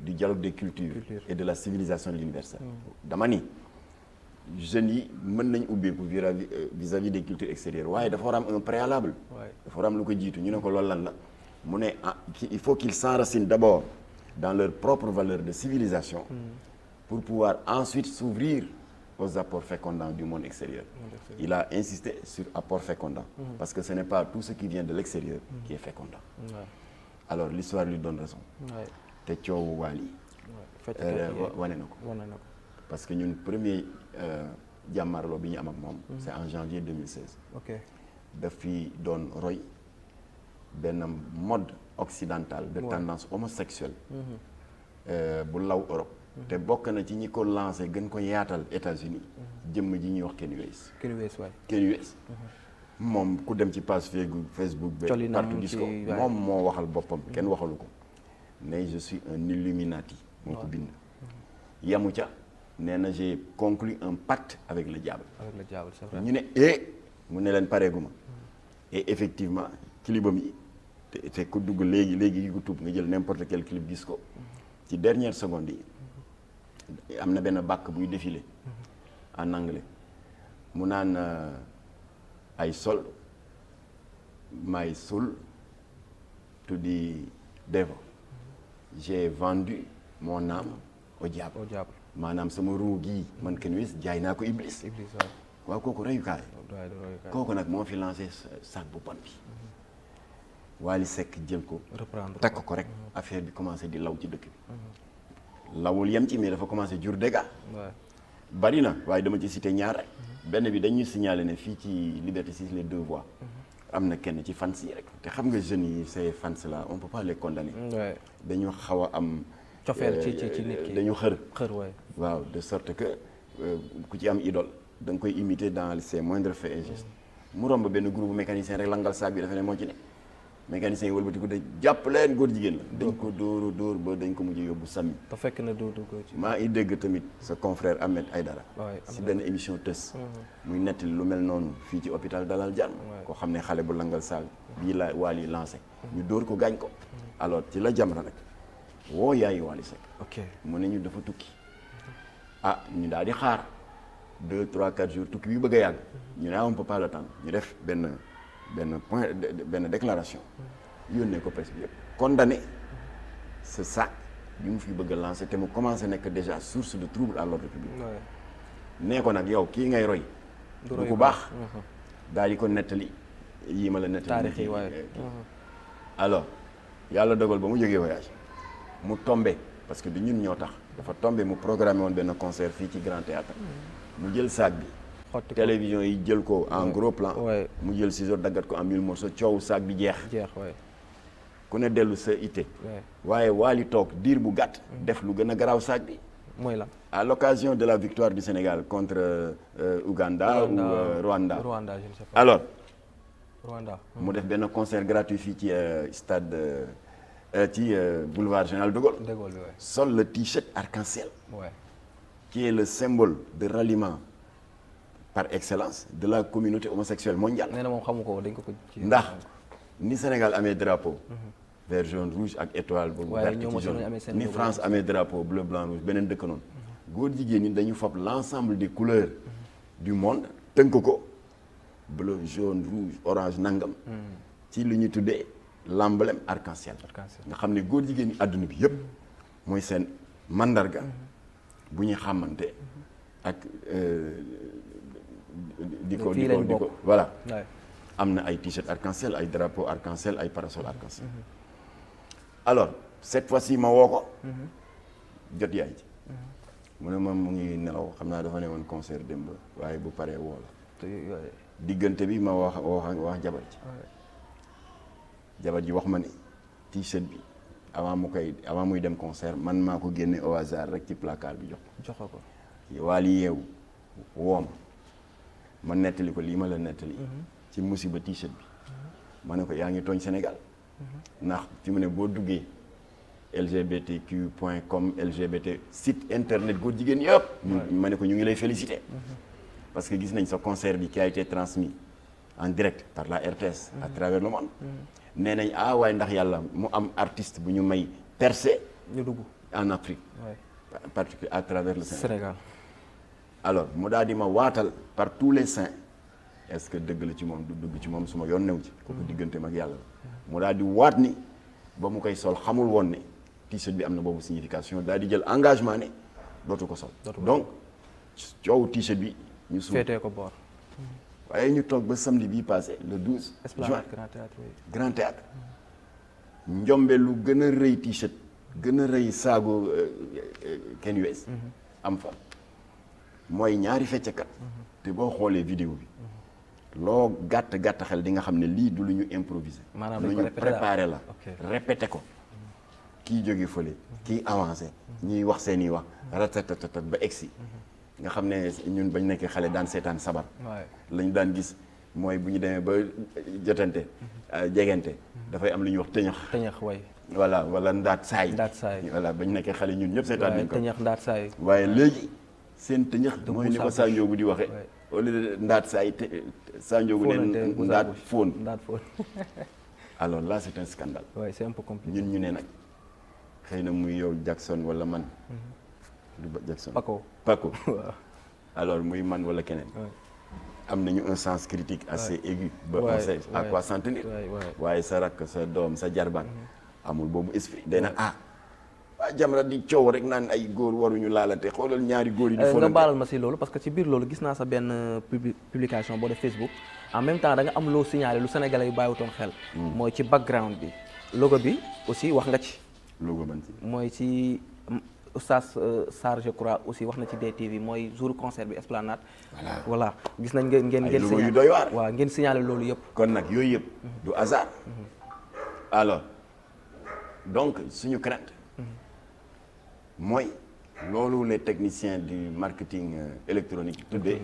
du dialogue des cultures et de la civilisation de l'universel dama ni jeunes yi mën nañ ubbeeku vis-à-vis des cultures extérieures waaye dafa war a am un préalable dafa war a am lu ko jiitu ñu ne ko loolu lan la mu ne il faut qu'ils s'enracinent d'abord dans leur propre valeur de civilisation pour pouvoir ensuite s'ouvrir aux apports fécondants du monde extérieur. Il a insisté sur apport fécondant parce que ce n'est pas tout ce qui vient de l'extérieur qui est fécondant. Alors l'histoire lui donne raison. te coowu Wally wane na ko parce que ñun premier jàmmarloo bi ñu am ak moom c'est en janvier 2016 daf fi doon roy benn mode occidental de tendance homosexuelle bu law Europe te bokk na ci ñi ko lancé gën ko yaatal États-Unis jëmm ji ñuy wax Kanye West moom ku dem ci page Facebook ba partout gis ko moom moo waxal boppam kenn waxalu ko ne je suis un Illuminati moo ko bind yamu ca nee na j'ai conclu un pacte avec le diable c'est vrai ñu ne mu ne leen pareeguma et effectivement clipam yi te ku dugg léegi YouTube nga jël n'importe quel clip gis ko ci dernière seconde yi am na benn bàkk buy défilé en anglais mu naan I sold my soul to the devil j'ai vendu mon âme au diable maanaam sama ruu gii man Kanye West jaay naa ko Iblis waaw kooku reyukaay kooku nag moo fi lancé sac bu bon bi Wally Seck jël ko takk ko rek affaire bi commencé di law ci dëkk bi lawul yem ci mais dafa commencé jur dégâts bari na waaye dama ci cité ñaar rek benn bi dañuy signaler ne fii ci Liberté 6 les 2 voies am na kenn ci fans yi rek te xam nga jeunes yi ces fans là on peut pas les condamner dañu xaw a am cofeel ci nit ki dañu xër waaw de sorte que ku ci am idole da nga koy imiter dans ses moindres faits et gestes mu romb benn groupe mécanicien rek langal saag bi dafa ne moo ci ne mécanicien yi wëlbati ko de jàpp leen góor jigéen la dañ ko dóor ba dañ ko mujj yóbbu sami te fekk na dóor ko ci maa ngi dégg tamit sa confrère Ahmed Aïdara si benn émission tës muy nettali lu mel noonu fii ci hôpital Dalal Jàmm koo xam ne xale bu langal saag bii la Wally lancé ñu dóor ko gaañ ko alors ci la Jamra nag woo yaayu Wally Seck mu ne ñu dafa tukki ñu daal di xaar 2, 3, 4 jours tukki bi bëgg a yàgg ñu ne on peut pas l'attendre ñu def benn benn déclaration yónnee ko presse bi yëpp condamné ce sac bi mu fi bëgg a lancé te mu commencé nekk déjà source de trouble à l'ordre public nee ko nag yow kii ngay roy du ku baax daal di ko nettali yii ma la nettali alors yàlla dogal ba mu jógee voyage mu tombé parce que du ñun ñoo tax dafa tombé mu programmé woon benn concert fii ci Grand Théâtre mu jël sac bi télévision yi jël ko en gros plan mu jël ciseau daggat ko en 1000 morceaux coow sac bi jeex ku ne dellu sa itte waaye Wally toog diir bu gàtt def lu gën a garaaw sac bi mooy la à l'occasion de la victoire du Sénégal contre Ouganda ou Rwanda je ne sais pas. alors Rwanda mu def benn concert gratuit fii ci stade ci boulevard Général de Gaulle sol le t-shirt arc-en-ciel qui est le symbole de ralliement par excellence de la communauté homosexuelle mondiale. nee na moom xamu ko dañ ko ci ndax ni Sénégal amee drapeau vert jaune rouge ak étoile boobu vert ci jaune ni France amee drapeau bleu blanc rouge beneen dëkk noonu góor jigéen ñi dañu fab l'ensemble des couleurs du monde tënk ko bleu jaune rouge orange nangam ci lu ñu tuddee l'emblème arc-en-ciel nga xam ne góor jigéen ñi àdduna bi yëpp mooy seen mandarga bu ñu xamante ak di ko voilà am na ay t-shirt arc-en-ciel ay drapeau arc-en-ciel ay parasol arc-en-ciel alors cette fois-ci ma woo ko jot yaay ci mu ne moom mu ngi nelaw xam naa dafa ne woon concert démb waaye bu paree woo la diggante bi ma wax jabar ji wax ma ni t-shirt bi avant muy dem concert man maa ko génne au hasard rek ci placard bi jox ko Wally yeewu woom ma nettali ko lii ma la nettali ci musiba t-shirt bi ma ne ko yaa ngi tooñ Sénégal ndax fi mu ne boo duggee lgbtq.com lgbt site internet góor jigéen yëpp ma ne ko ñu ngi lay féliciter parce que gis nañ sa concert bi qui a été transmis en direct par la RTS à travers le monde nee nañ waaye ndax yàlla mu am artiste bu ñu may percer ñu dugg en Afrique en particulier à travers le Sénégal alors mu daal di ma waatal par tous les saints est-ce que dëgg la ci moom du dëgg ci moom su ma yoon new ci kooku digganteem ak yàlla mu daal di waat ni ba mu koy sol xamul woon ne t-shirt bi am na boobu signification daal di jël engagement ne dootu ko sol donc coow t-shirt bi ñu suuf féetee ko boor waaye ñu toog ba samedi bii passé le 12 juin Grand Théâtre njombe lu gën a rëy t-shirt gën a rëy saago Ken US am fa mooy ñaari feccakat te boo xoolee vidéo bi loo gàtt xel di nga xam ne lii du lu ñu improviser lu ñu préparer la répété ko kii jóge fële kii avancé ñuy wax seeni wax ratatatat ba egsi nga xam ne ñun bañ nekkee xale daan seetaan sabar lañu daan gis mooy bu ñu demee ba jotante jegante dafay am lu ñuy wax tëñax voilà wala ndaat saay voilà bañ nekkee xale ñun ñëpp seetaan nañ ko tëñax ndaat saay waaye léegi seen tëñax mooy ni ko Sa Ndiogou di waxe au lieu de ndaat saay Sa Ndiogou ne ndaat fóon alors là c'est un scandale c'est un peu compliqué ñun ñu ne nag xëy na muy yow Jackson wala man du Jackson Paco alors muy man wala keneen am nañu un sens critique assez aigu ba on sait à quoi s'en tenir waaye sa rakk sa doom sa jarbaat amul boobu esprit day na waa Jamra di coow rek naan ay góor waruñu laalante xoolal ñaari góor yi di nga baalal ma si loolu parce que ci biir loolu gis naa sa benn publication boo def Facebook en même temps da nga am loo signalé lu Sénégalais yu bàyyiwutoon xel mooy ci background bi logo bi aussi wax nga ci logo ban ci mooy ci Oustaz Sarr je crois aussi wax na ci DTV mooy jour concert bi Esplanade voilà gis nañ ngeen logo yu doy waar waaw ngeen signalé loolu yëpp kon nag yooyu yëpp du hasard alors donc suñu crainte mooy loolu les techniciens du marketing électronique tuddee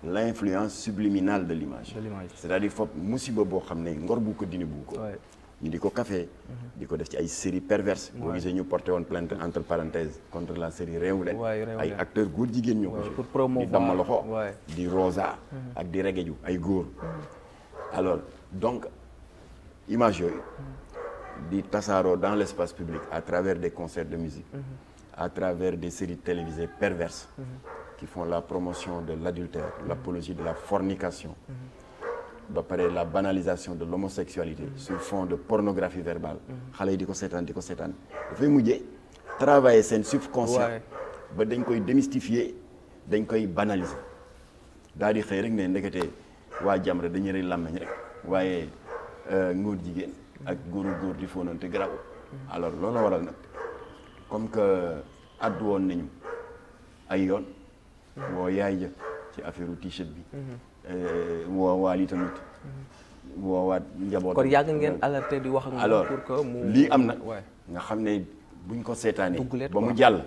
l'influence subliminale de l'image c'est-à-dire foofu musiba boo xam ne ngor bu ko dini bu ko ñu di ko café di ko def ci ay séries perverses boo gisee ñu porté woon plainte entre parenthèses contre la série Réew leen ay acteurs góor jigéen ñoo ko di damm loxo di rosa ak di regeju ay góor alors donc image yooyu di tasaaroo dans l'espace public à travers des concerts de musique à travers des séries télévisées perverses qui font la promotion de l'adultère l'apologie de la fornication ba pare la banalisation de l'homosexualité sur fond de pornographie verbale xale yi di ko seetaan dafay mujjee travailler seen subconscient ba dañ koy démystifier dañ koy banaliser daal di xëy rek ne ndekete waa Jamra dañuy rey làmmeñ rek waaye ngóor jigéen ak góor di fóonante garaaw alors loolu waral nag comme que addu woon nañu ay yoon woo yaay ja ci affaire t-shirt bi woo waali tamit woo waat njaboot kon yàgg ngeen alerté di wax ak moom alors pour que mu lii am na nga xam ne buñ ko seetaanee ba mu jàll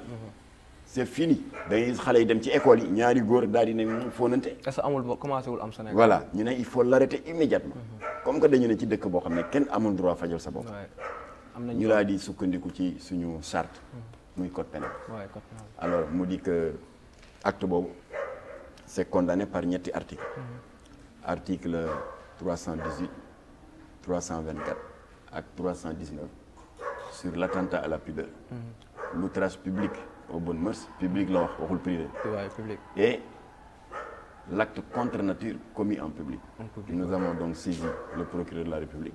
c'est fini dañuy xale yi dem ci école yi ñaari góor daal di ne mu fóonante est-ce que amul commencé wul am Sénégal voilà ñu ne il faut l'arrêter immédiatement comme que dañu ne ci dëkk boo xam ne kenn amul droit fajal sa bopp ñu laa di sukkandiku ci suñu charte muy code pénal alors mu di que acte boobu c'est condamné par ñetti article article 318 324 ak 319 sur l'attentat à la pudeur l'outrage public aux bonnes mœurs public la wax waxul privé et l'acte contre nature commis en public nous avons donc saisi le procureur de la République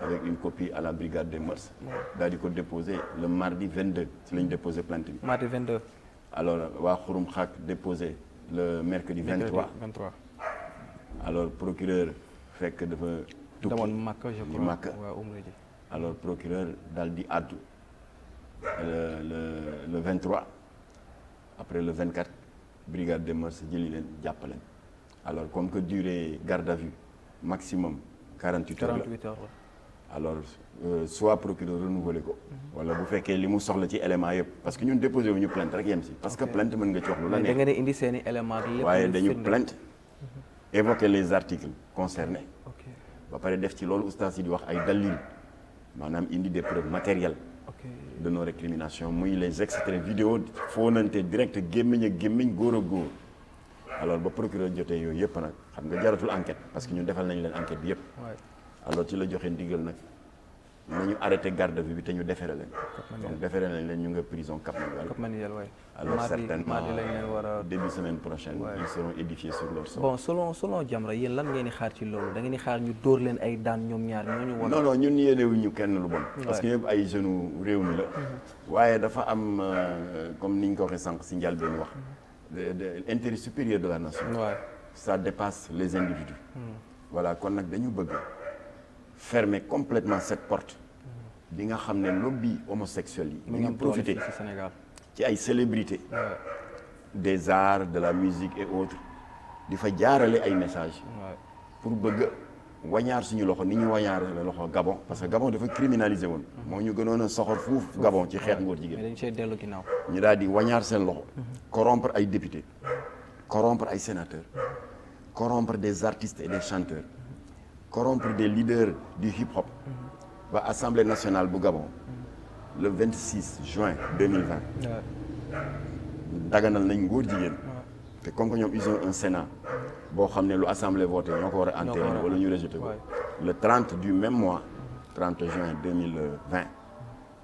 avec une copie à la brigade des mœurs daal di ko déposé le mardi 22 ci lañ déposé plainte bi mardi 22 alors waa Xurum Xaak déposé le mercredi 23 alors procureur fekk dafa tukki demoon Makka je crois Makka alors procureur daal di àddu le 23 après le 24 brigade des mœurs jëli leen jàppaleen alors comme que durée garde à vue maximum 48 heures la alors soit procureur renouvelé ko wala bu fekkee li mu soxla ci élément yëpp parce que ñun déposé wu ñu plainte rek yem si parce que plainte mën nga ci wax lu la neex da ngeen indi seen i élément waaye dañu plainte évoquer les articles concernés ba pare def ci loolu oustaz yi di wax ay dalil maanaam indi des preuves matérielles de nos récriminations muy les extraits vidéo fóonante direct gémmiñ ak gémmiñ góor ak góor alors ba procureur jotee yooyu yëpp nag xam nga jaratul enquête parce que ñun defal nañu leen enquête bi yëpp alors ci la joxe ndigal nag nañu arrêté garde à vue bi te ñu déféré leen donc déféré nañ leen ñu nga prison Cap Manuel alors certainement début semaine prochaine ils seront édifiés sur leur sort. bon selon Jamra yéen lan ngeen di xaar ci loolu da ngeen di xaar ñu dóor leen ay daan ñoom ñaar ñooñu wala non ñun yéenewuñu kenn lu bon parce que ñëpp ay jeunes réew mi la waaye dafa am comme ni ñu ko waxee sànq si njëlbéen wax l'intérêt supérieur de la nation ça dépasse les individus voilà kon nag dañu bëgg fermer complètement cette porte bi nga xam ne lobby homosexuel yi ñu ngi profité ci ay célébrités des arts de la musique et autres di fa jaarale ay messages pour bëgg wañaar suñu loxo ni ñu wañaar la loxo Gabon parce que Gabon dafa criminalisé woon moo ñu gënoon a soxor fuuf Gabon ci xeex ngóor jigéen dañ see dellu ginnaaw ñu daal di wañaar seen loxo corrompre ay députés corrompre ay sénateurs corrompre des artistes et des chanteurs corrompre des leaders du hip-hop ba Assemblée nationale bu Gabon le 26 juin 2020 daganal nañ ngóor jigéen te comme que ñoom ils ont un Sénat boo xam ne lu Assemblée voté ñoo ko war a entériner wala ñu rejeté ko le 30 du même mois 30 juin 2020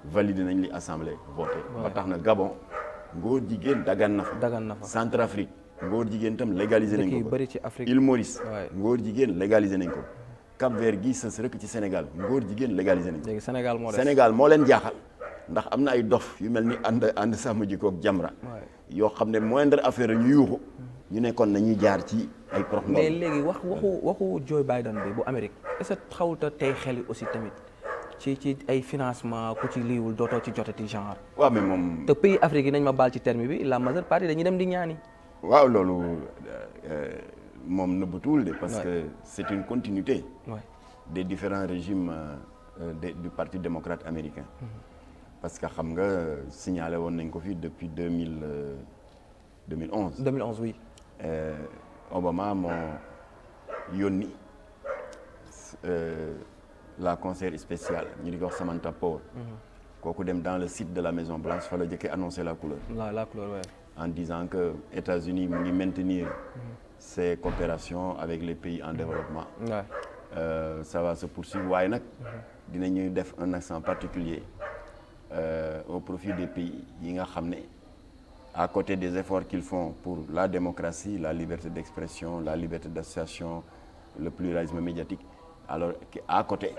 validé nañ li Assemblée voté ba tax na Gabon ngóor jigéen dagan na fa Centrafrique ngóor jigéen tam légalisé nañ ko Île Maurice ngóor jigéen légalisé nañ ko Cap-Vert gi sës rek ci Sénégal ngóor jigéen légalisé nañ ko léegi Sénégal moo leen jaaxal ndax am na ay dof yu mel ni ànd sàmm jikko ak Jamra yoo xam ne moindre affaire ñu yuuxu ñu nekkoon nañuy jaar ci ay prox mais léegi waxu Joe Biden bi bu Amérique est-ce que xawuta tey xel aussi tamit ci ay financement ku ci liiwul dootoo ci jotati genre waaw mais moom te pays Afrique yi nañ ma baal ci terme bi la majeure partie dañuy dem di ñaani waaw loolu moom nëbbatuwul de parce que c'est une continuité des différents régimes du Parti démocrate américain parce que xam nga signalé woon nañ ko fi depuis 2011 oui Obama moo yónni la conseillère spéciale ñu di ko wax Samantha Power kooku dem dans le site de la Maison Blanche fa la jëkkee annoncé la couleur en disant que États-Unis mu ngi maintenir ses coopérations avec les pays en développement ça va se poursuivre waaye nag dinañuy def un accent particulier au profit des pays yi nga xam ne à côté des efforts qu'ils font pour la démocratie la liberté d'expression la liberté d'association le pluralisme médiatique alors à côté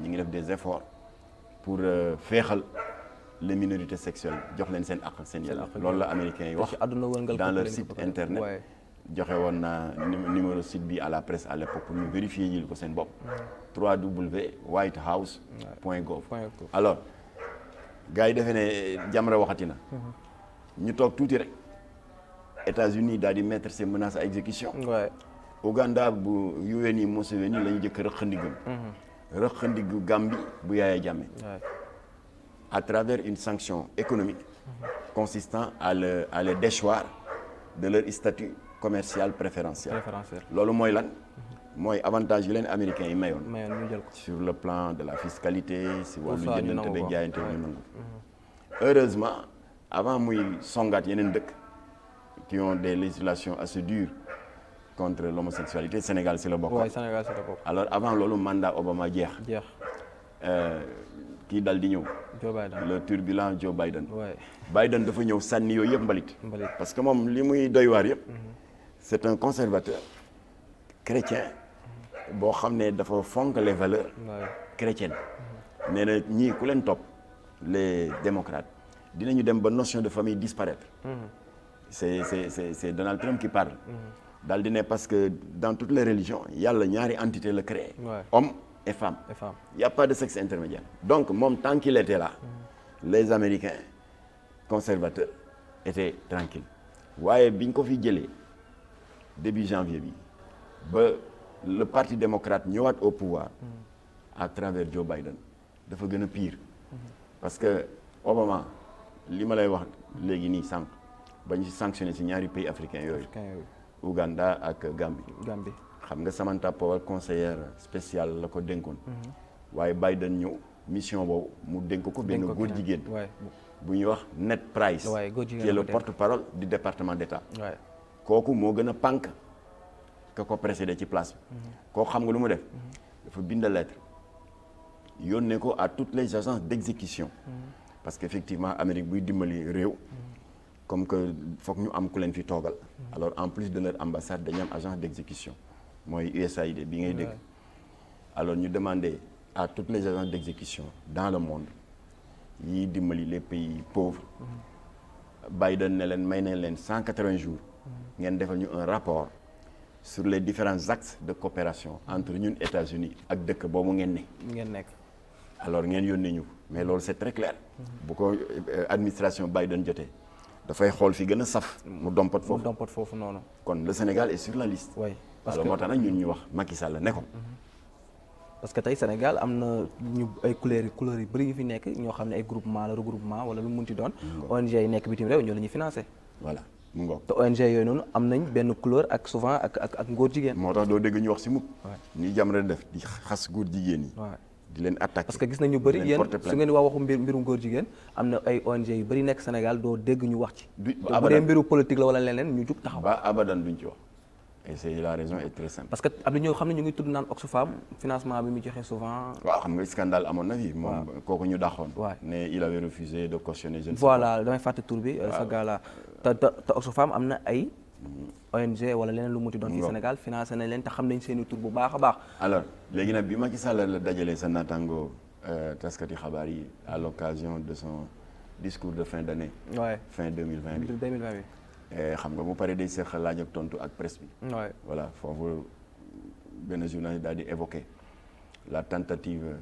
ñu ngi def des efforts pour féexal les minorités sexuelles jox leen seen àq ak seen yelleef loolu la américains yi wax dans leur site internet joxe woon naa numéro site bi à la presse à l'époque pour ñu vérifier yil ko seen bopp www.whitehouse.gov alors gars yi defee ne Jamra waxati na ñu toog tuuti rek États-Unis daal di mettre ces menaces à exécution Ouganda bu UN Museveni la ñu jëkk rëq ndigam rëq ndiggu Gambie bu Yaya Jammeh à travers une sanction économique consistant à les déchoir de leur statut commercial préférentiel loolu mooy lan mooy avantage yu leen américains yi mayoon sur le plan de la fiscalité si wàllu jëndante beeg jaayante ñu nangu heureusement avant muy songaat yeneen dëkk qui ont des législations assez dures contre l'homosexualité Sénégal si la bokk alors avant loolu mandat Obama jeex kii dal di ñëw le turbulent Joe Biden Biden dafa ñëw sànni yooyu yëpp mbalit parce que moom li muy doy waar yëpp c'est un conservateur chrétien boo xam ne dafa fonk les valeurs chrétiennes nee na ñii ku leen topp les démocrates dinañu dem ba notion de famille disparaître c'est Donald Trump qui parle daal di ne parce que dans toutes les religions yàlla ñaari entité la créé homme et femme il y a pas de sexe intermédiaire donc moom tant qu'il était là les Américains conservateurs étaient tranquilles waaye biñ ko fi jëlee début janvier bi ba le parti démocrate ñëwaat au pouvoir à travers Joe Biden dafa gën a pire parce que Obama li ma lay wax léegi nii sànq ba ñu sanctionné ci ñaari pays africains yooyu Ouganda ak Gambie xam nga Samantha Powell conseillère spéciale la ko dénkoon waaye Biden ñëw mission boobu mu dénk ko benn góor jigéen bu ñuy wax Ned Price qui est le porte-parole du département d'État kooku moo gën a pànk ka ko précédé ci place bi kooku xam nga lu mu def dafa bind lettre yónnee ko à toutes les agences d'exécution parce que effectivement Amérique buy dimbali réew comme que foog ñu am ku leen fi toogal alors en plus de leur ambassade dañu am agence d'exécution mooy USAID bi ngay dégg alors ñu demander à toutes les agences d'exécution dans le monde yi dimbali les pays pauvres Biden ne leen may nañ leen 180 jours ngeen defal ñu un rapport sur les différents axes de coopération entre ñun États-Unis ak dëkk boobu ngeen nekk alors ngeen yónnee ñu mais loolu c'est très clair bu ko administration Biden jotee dafay xool fi gën a saf mu dompat foofu noonu kon le Sénégal est sur la liste alors moo tax nag ñun ñu wax Macky Sall ne ko parce que tey Sénégal am na ñu ay couleurs yu bëri yu fi nekk ñoo xam ne ay groupement la regroupement wala lu mu munti doon ONG yi nekk bitim réew ñoo la ñuy financé voilà mu ngoog te ONG yooyu noonu am nañ benn couleur ak souvent ak ngóor jigéen moo tax doo dégg ñu wax si mukk ni Jamra def di xas góor jigéen yi di leen attaqué parce que gis nañu bëri yéen su ngeen di wax waxu mbirum góor jigéen am na ay ONG yu bëri nekk Sénégal doo dégg ñu wax ci bu dee mbiru politique la wala leneen ñu jug taxaw ba abadan duñ ci wax et c'est la raison est très simple parce que am na ñoo xam ne ñu ngi tudd naan Oxfam financement bi mu joxe souvent waaw xam nga scandale amoon na fi moom kooku ñu daxoon ne il avait refusé de cautionner jeune voilà damay fàtte tur bi sa gars là te Oxfam am na ay ONG wala leneen lu mu ti doon ci Sénégal financé nañ leen te xam nañ seeni tur bu baax a baax alors léegi nag bi Macky Sall la dajalee sa naataango taskati xabaar yi à l'occasion de son discours de fin d'année fin 2020 bi xam nga bu pare day seq laaj ak tontu ak presse bi voilà foofu benn journaliste daal di évoquer la tentative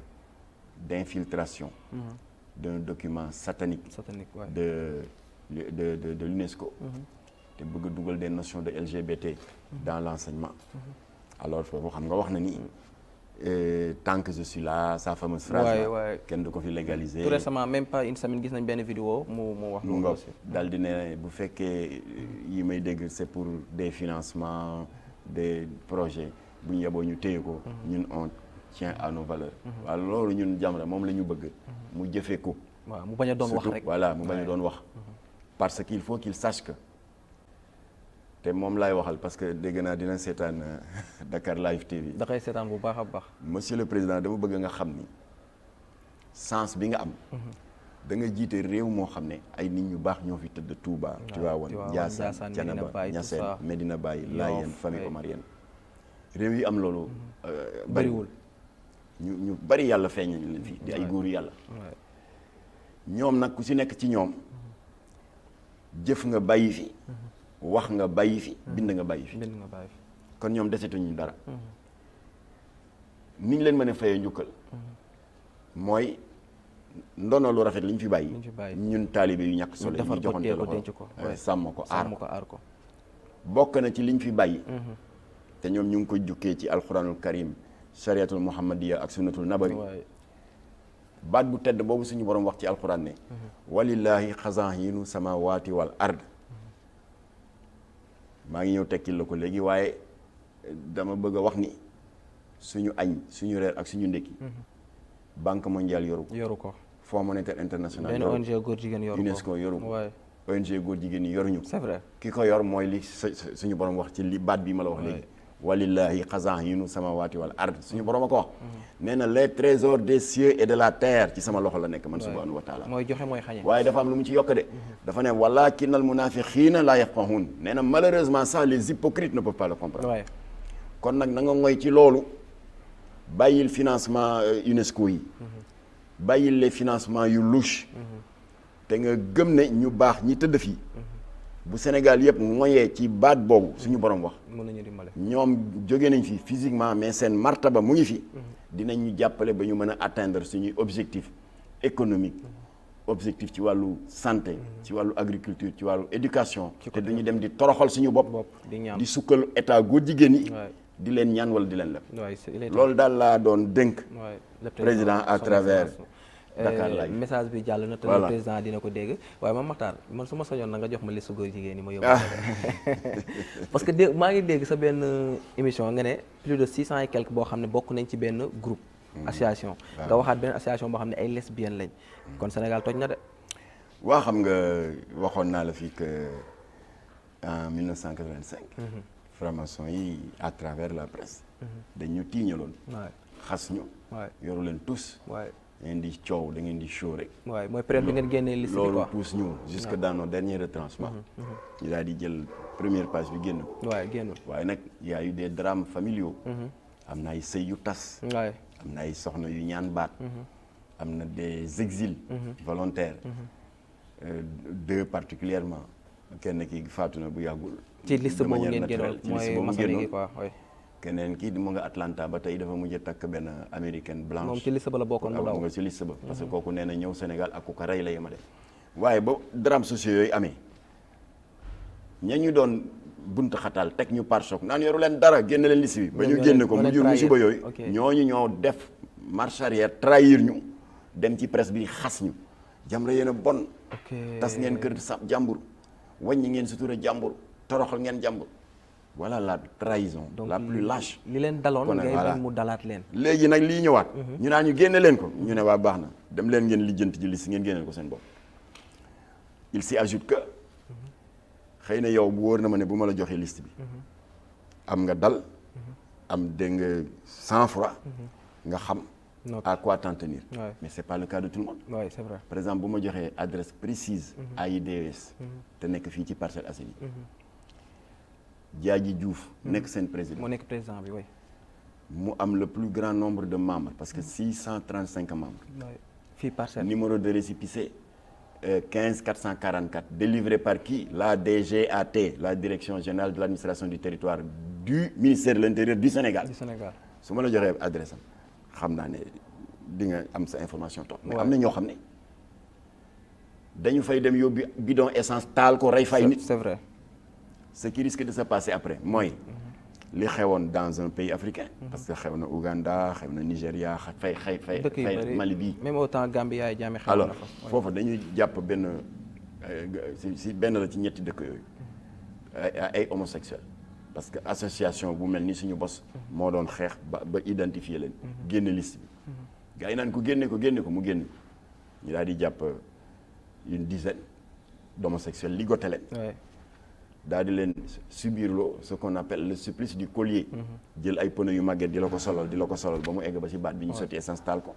d'infiltration d'un document satanique de l'UNESCO te bëgg a dugal des notions de LGBT dans l'enseignement alors foofu xam nga wax na ni tant que je suis là sa fameuse phrase kenn du ko fi légaliser tout récemment même pas une semaine gis nañ benn vidéo mu wax mu nga daal di ne bu fekkee yi may dégg c'est pour des financements des projets bu ñu yeboo ñu téye ko ñun on tient à nos valeurs waaw loolu ñun Jamra moom la ñu bëgg mu jëfee ko waaw mu bañ a doon wax rek voilà mu bañ a doon wax parce qu'il faut qu'il sache que te moom laay waxal parce que dégg naa dina seetaan Dakar Live TV. da koy seetaan bu baax a baax. monsieur le président dama bëgg nga xam ni sens bi nga am. da nga jiite réew moo xam ne ay nit ñu baax ñoo fi tëdd Touba. Tivaouane Ndiassane Thiénaba Niassène Medina Baye Layène famille omarienne. réew yi am loolu bariwul ñu bari yàlla feeñ nañu leen fii di ay góoru yàlla ñoom nag ku si nekk ci ñoom jëf nga bàyyi fi wax nga bàyyi fi bind nga bàyyi fi kon ñoom desetuñu dara ni ñu leen mën a fayee njukkal mooy ndono lu rafet li ñu fi bàyyi ñun taalibe yu ñàkk solo ñu joxante loxo sàmm ko aar ko bokk na ci liñ fi bàyyi te ñoom ñu ngi koy jukkee ci alquranul karim shariatul muhammadiya ak sunnatul nabawi baat bu tedd boobu suñu borom wax ci alquran ne walillahi xazaa'inu samawati wal ard maa ngi ñëw tekkil la ko léegi waaye dama bëgg a wax ni suñu añ suñu reer ak suñu ndékki banque mondiale yoru ko fonds monétaire international benn ONG góor jigéen yoru ko UNESCO yoru ko ONG góor jigéen yi yoruñu ko c'est vrai ki ko yor mooy li suñu borom wax ci li baat bi ma la wax léegi walillahi xazaa'inu samawati wal ard suñu borom a ko wax nee na les trésors des cieux et de la terre ci sama loxo la nekk man subhanahu wa taala mooy joxe mooy xañe waaye dafa am lu mu ci yokk de dafa ne walakinnal munafiqina la yafqahun nee na malheureusement ça les hypocrites ne peuvent pas le comprendre kon nag na nga ngoy ci loolu bàyyil financement UNESCO yi bàyyil les financements yu louche te nga gëm ne ñu baax ñi tëdd fii bu Sénégal yëpp ngoyee ci baat boobu suñu borom wax mën nañu dimbale ñoom jóge nañ fi physiquement mais seen martaba mu ngi fi dinañ ñu jàppale ba ñu mën a atteindre suñuy objectif économique objectif ci wàllu santé ci wàllu agriculture ci wàllu éducation te duñu dem di toroxal suñu bopp di sukkal état góor jigéen yi di leen ñaan wala di leen leb loolu daal laa doon dénk président à travers Dakar Live message bi jàll na te le président dina ko dégg waaye ma Makhtar man su ma sañoon na nga jox ma liste góor jigéen ñi ma yóbbu parce que maa ngi dégg sa benn émission nga ne plus de 600 et quelques boo xam ne bokk nañ ci benn groupe association nga waxaat benn association boo xam ne ay lesbiennes lañ kon Sénégal toj na de waa xam nga waxoon naa la fii que en 1985 franc-maçon yi à travers la presse dañu tiiñaloon xas ñu yoru leen tous da ngeen di coow da ngeen di show rek waaw mooy période bi ngeen génnee liste bi quoi loolu pousse ñu jusque dans nos derniers retranchements ñu daal di jël première page bi génn ko waaye nag y a eu des drames familiaux am na ay sëy yu tas am na ay soxna yu ñaan baat am na des exils volontaires deux particulièrement kenn ki faatu na bu yàggul ci liste boobu ngeen génnoon mooy masali gi quoi keneen kii mu nga Atlanta ba tey dafa mujj takk benn américaine blanche moom ci liste ba la bokkoon mu daw nga ci liste ba parce que kooku nee na ñëw Sénégal ak ku ko rey la yemale waaye ba drames sociaux yooyu amee ña ñu doon bunt xatal teg ñu par choc naan yoru leen dara génn leen liste bi ba ñu génn ko mu jur musiba yooyu ñooñu ñoo def marche arrière trahir ñu dem ci presse bi xas ñu Jamra yéen a bon tas ngeen kër sa jàmbur wàññi ngeen sutura jàmbur toroxal ngeen jàmbur voilà la trahison la plus lâche li leen daloon ngay bañ mu dalaat leen léegi nag lii ñëwaat ñu naan ñu génne leen ko ñu ne waa baax na dem leen ngeen lijjanti ji liste ngeen génneel ko seen bopp il s'y ajoute que xëy na yow bu wóor na ma ne bu ma la joxee liste bi am nga dal am dégg nga sang-froid nga xam à quoi t'en tenir mais c'est pas le cas de tout le monde c'est vrai par exemple bu ma joxee adresse précise AIDS te nekk fii ci Parcelles Assainies Diadji Diouf nekk seen président moo nekk président bi mu am le plus grand nombre de membres parce que 635 membres fii Parcelles numéro de récépissé 15 444 délivré par qui la DGAT la direction générale de l'administration du territoire du ministère de l'intérieur du Sénégal su ma la joxee adresse am xam naa ne di nga am sa information toog mais am na ñoo xam ne dañu fay dem yóbbu bidon essence taal ko rey fay nit c'est vrai ce qui risque de se passer après mooy li xewoon dans un pays africain parce que xew na Ouganda xew na Nigéria fay Mali bii même autant Gambie yaay jaame xew alors foofu dañuy jàpp benn si benn la ci ñetti dëkk yooyu ay homosexuels parce que association bu mel ni suñu bos moo doon xeex ba identifier leen génne liste bi gars yi naan ko génne ko mu génn ñu daal di jàpp une dizaine d'homosexuels ligoté leen daal di leen subirloo ce qu'on appelle le supplice du collier jël ay pneu yu màgget di la ko solal ba mu egg ba ci baat bi ñu sotti essence taal ko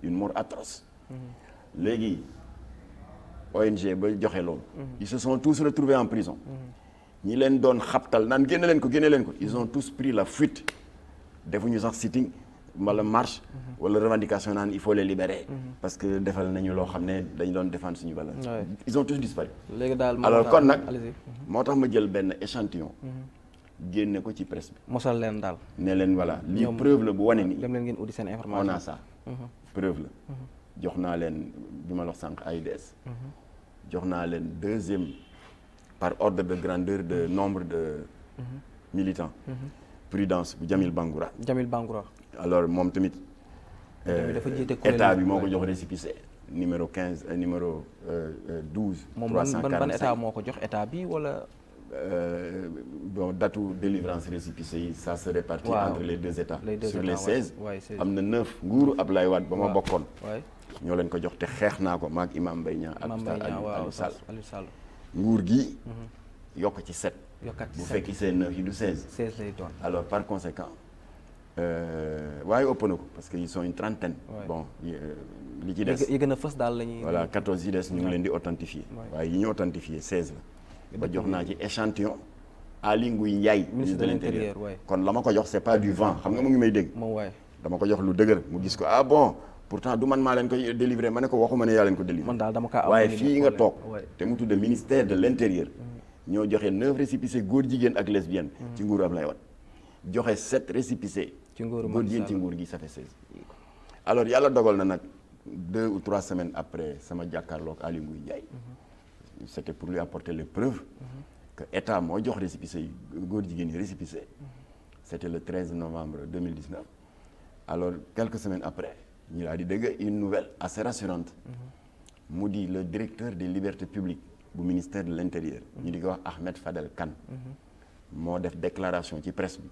une mort atroce léegi ONG ba joxe loolu ils se sont tous retrouvés en prison ñi leen doon xabtal naan génne leen ko ils ont tous pris la fuite defuñu sax sitting wala marche wala revendication naan il faut les libérer parce que defal nañu loo xam ne dañu doon défendre suñu valeur ils ont tous disparu. léegi daal alors kon nag moo tax ma jël benn échantillon génne ko ci presse bi mosal leen daal ne leen voilà lii preuve la bu wane ni dem leen ngeen uddi seen information on a ça preuve la jox naa leen bi ma la wax sànq AIDS jox naa leen deuxième par ordre de grandeur de nombre de militants prudence bu Jamil Bangoura alors moom tamit état bi moo ko jox récépissé numéro 15 numéro 12 moom ban état moo ko jox état bi wala bon datu délivrance récépissé yi ça se répartit entre les deux états sur les 16 am na 9 nguuru Ablaye Wade ba ma bokkoon ñoo leen ko jox te xeex naa ko maag Imam Mbaye Niang ak Aliou Sall nguur gi yokk ci 7 bu fekki seen 9 yi du 16 lay doon alors par conséquent waaye ëpp na ko parce que ils sont une trentaine bon li ci des yi gën a fës daal la ñuy voilà 14 yi des ñu ngi leen di authentifier waaye yi ñu authentifier 16 la ba jox naa ci échantillon Aly Ngouille Ndiaye ministre de l'intérieur kon la ma ko jox c'est pas du vent xam nga mu ngi may dégg dama ko jox lu dëgër mu gis ko ah bon pourtant du man maa leen koy délivrer ma ne ko waxuma ne yaa leen ko délivrer man daal dama kaa waaye fii nga toog te mu tudd ministère de l'intérieur ñoo joxe 9 récépissés góor jigéen ak lesbienne ci nguuru Ablaye Wade joxe 7 récépissés góor jigéen ci nguur gi ça fait 16 alors yàlla dogal na nag 2 ou 3 semaines après sama jàkkaarloog Aly Ngouille Ndiaye c'était pour lui apporter les preuves que état moo jox récépissé yi góor jigéen yi récépissé c'était le 13 novembre 2019 alors quelques semaines après ñu daal di dégg une nouvelle assez rassurante mu di le directeur des libertés publiques bu ministère de l'intérieur ñu di ko wax Ahmed Fadel Kane moo def déclaration ci presse bi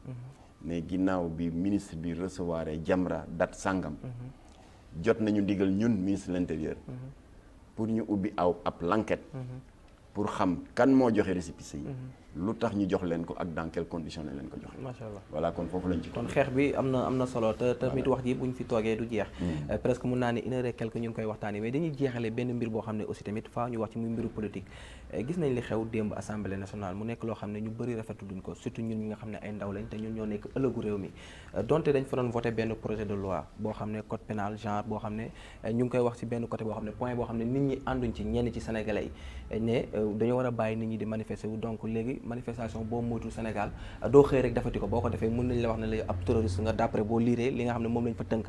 ne ginnaaw bi ministre bi recevoir Jamra date sangam jot nañu digal ñun ministre de l'intérieur pour ñu ubbi ab l'enquête pour xam kan moo joxe récépissé yi lu tax ñu jox leen ko ak dans quelles conditions lañ leen ko joxe. macha allah voilà kon foofu lañ ci kon xeex bi am na solo te tamit wax ji buñ fi toogee du jeex. presque mun naa ne une heure et quelque ñu ngi koy waxtaanee mais dañuy jeexale benn mbir boo xam ne aussi tamit faa ñu wax ci muy mbiru politique. gis nañ li xew démb assemblée nationale mu nekk loo xam ne ñu bëri rafetlu duñ ko surtout ñun ñi nga xam ne ay ndaw lañ te ñun ñoo nekk ëllëgu réew mi donte dañ fa doon voté benn projet de loi boo xam ne code pénal genre boo xam ne ñu ngi koy wax ci benn côté boo xam ne point boo xam ne nit ñi ànduñ ci ñenn ci sénégalais yi ne dañoo war a bàyyi nit ñi di manifester wu donc léegi manifestation boo moytul Sénégal doo xëy rek defati ko boo ko defee mën nañ la wax ne la ab terroriste nga d'après boo liiree li nga xam ne moom lañ fa tënk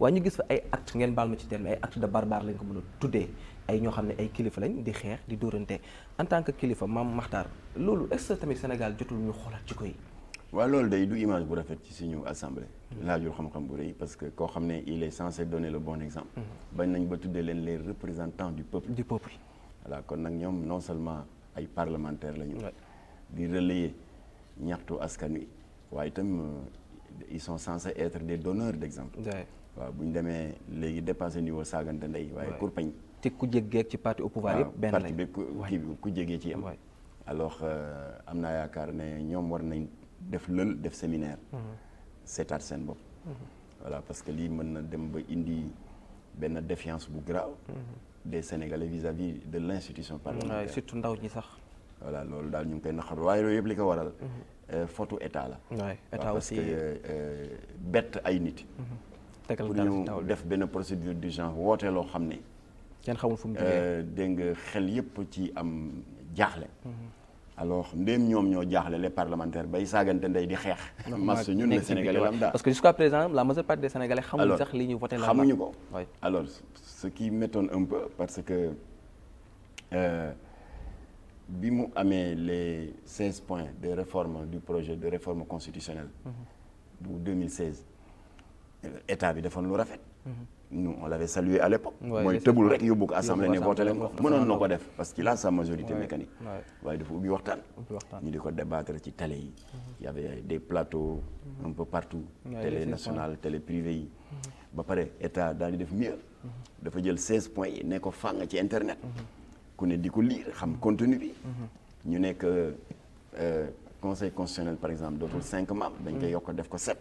waaye ñu gis fa ay acte ngeen baal ma ci terme ay acte de barbare lañ ko mën a tuddee ay ñoo xam ne ay kilifa lañ di xeex di dóorante en tant que kilifa Mame Makhtar loolu est-ce que tamit Sénégal jotul ñu xoolaat ci koy waaw loolu day du image bu rafet ci suñu assemblée laajul xam-xam bu rëy parce que koo xam ne il est censé donner le bon exemple bañ nañ ba tuddee leen les représentants du peuple voilà kon nag ñoom non seulement ay parlementaires lañu di relayer ñaxtu askan wi waaye itam ils sont censés être des donneurs d'exemple waaw bu ñu demee léegi dépassé niveau saagante ndey waaye pour pañ te ku jéggeeg ci parti au pouvoir yëpp benn parti bi ku jégee ci am alors am naa yaakaar ne ñoom war nañ def lël def séminaire seetaat seen bopp voilà parce que lii mën na dem ba indi benn défiance bu grave des Sénégalais vis-à-vis de l'institution parlementaire surtout ndaw ñi sax voilà loolu daal ñu ngi koy naqar waaye loolu yëpp li ko waral photo état la état parce aussi que bett ay nit pour ñu def benn procédure d'urgence woote loo xam ne kenn xamul fu mu jógee dégg nga xel yëpp ci am jaaxle alors ndéem ñoom ñoo jaaxle les parlementaires bay saagante ndey di xeex mas ñun le Sénégalais lambda parce que jusqu'à présent la majeure partie des Sénégalais xamuñu sax li ñu voté la xamuñu ko alors ce qui m'étonne un peu parce que bi mu amee les 16 points de réforme du projet de réforme constitutionnelle bu 2016 état bi defoon lu rafet nous on l'avait salué à l'époque mooy tëbul rek yóbbu ko assemblée ne voté leen ko mënoon na ko def parce qu'il a sa majorité mécanique waaye dafa ubbi waxtaan ñu di ko débattre ci télé yi il y avait des plateaux un peu partout télé nationale télé privée yi ba pare état daal di def mieux dafa jël 16 points yi ne ko fàng ci internet ku ne di ko lire xam contenu bi ñu nekk conseil constitutionnel par exemple dootul 5 membres dañ koy yokk def ko 7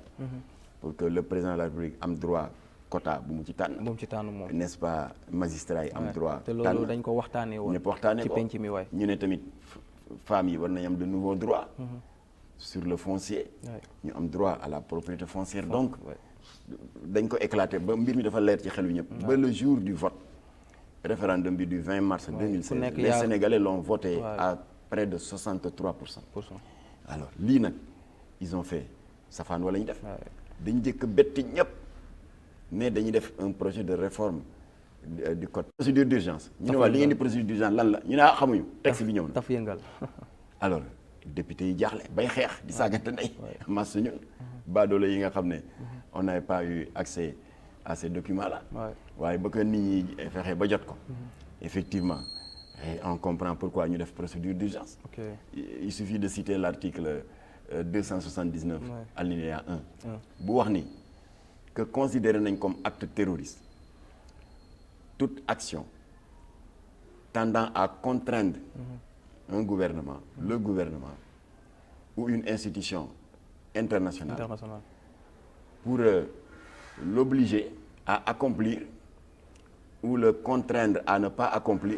pour que le président de la République am droit quota bu mu ci tànn moom n'est-ce pas magistrat yi am droit te loolu dañ ko waxtaanee woon ñëpp waxtaanee ci ko penc mi waay ñu ne tamit femmes yi war nañ am de nouveaux droits sur le foncier. ñu am droit à la propriété foncière. Donc dañ ko éclater ba mbir mi dafa leer ci xelu ñëpp. ba le jour du vote référendum bi du 20 mars 2016 les Sénégalais l'ont voté à près de 63%. Alors lii nag ils ont fait safaan wala ñu def. dañu jëkk betti ñëpp mais dañuy def un projet de réforme du code. procédure d'urgence. ñu ne waa li ngeen di procédure d'urgence lan la ñu ne xamuñu texte bi ñëw na. taf yëngal. alors député yi jaaxle bay xeex di saagante ndey. mas ñun baadoolo yi nga xam ne on n'avait pas eu accès à ces documents là. waaye ba ko nit ñi fexe ba jot ko. effectivement on comprend pourquoi ñu def procédure d'urgence. Il suffit de citer l'article 279 alinéa 1 bu wax ni que considéré nañ comme acte terroriste toute action tendant à contraindre un gouvernement, le gouvernement ou une institution internationale pour l'obliger à accomplir ou le contraindre à ne pas accomplir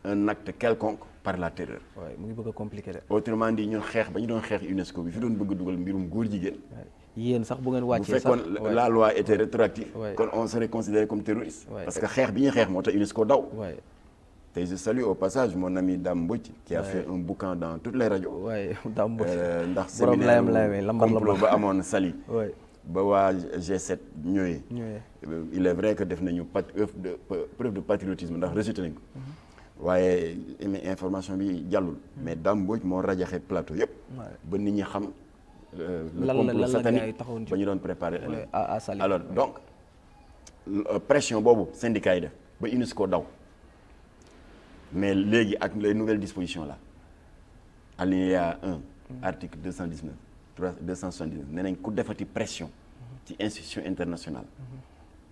un acte quelconque par la terreur. mu ngi bëgg a compliqué de. autrement dit ñun xeex ba ñu doon xeex UNESCO bi fi doon bëgg dugal mbirum góor jigéen. yéen sax bu ngeen wàccee sax bu fekkoon la loi était rétroactive. kon on serait considéré comme terroriste. parce que xeex bi ñuy xeex moo tax UNESCO daw. Et je salue au passage mon ami Dame Mbodj qui a fait un bouquin dans toutes les radios. Dame Mbodj ndax séminaire complot ba amoon Saly. ba waa G7 ñëwee. il est vrai que def nañu preuve de patriotisme ndax rejeté nañ ko. waaye information bi jàllul. mais Dame Mbodj moo rajaxe plateau yëpp. ba nit ñi xam. le complot satanique ba ñu doon préparé. à Saly alors donc pression boobu syndicat yi def ba UNESCO daw. mais léegi ak les nouvelles dispositions là alinéa 1 article 219 279 nee nañ ku defati pression ci institution internationale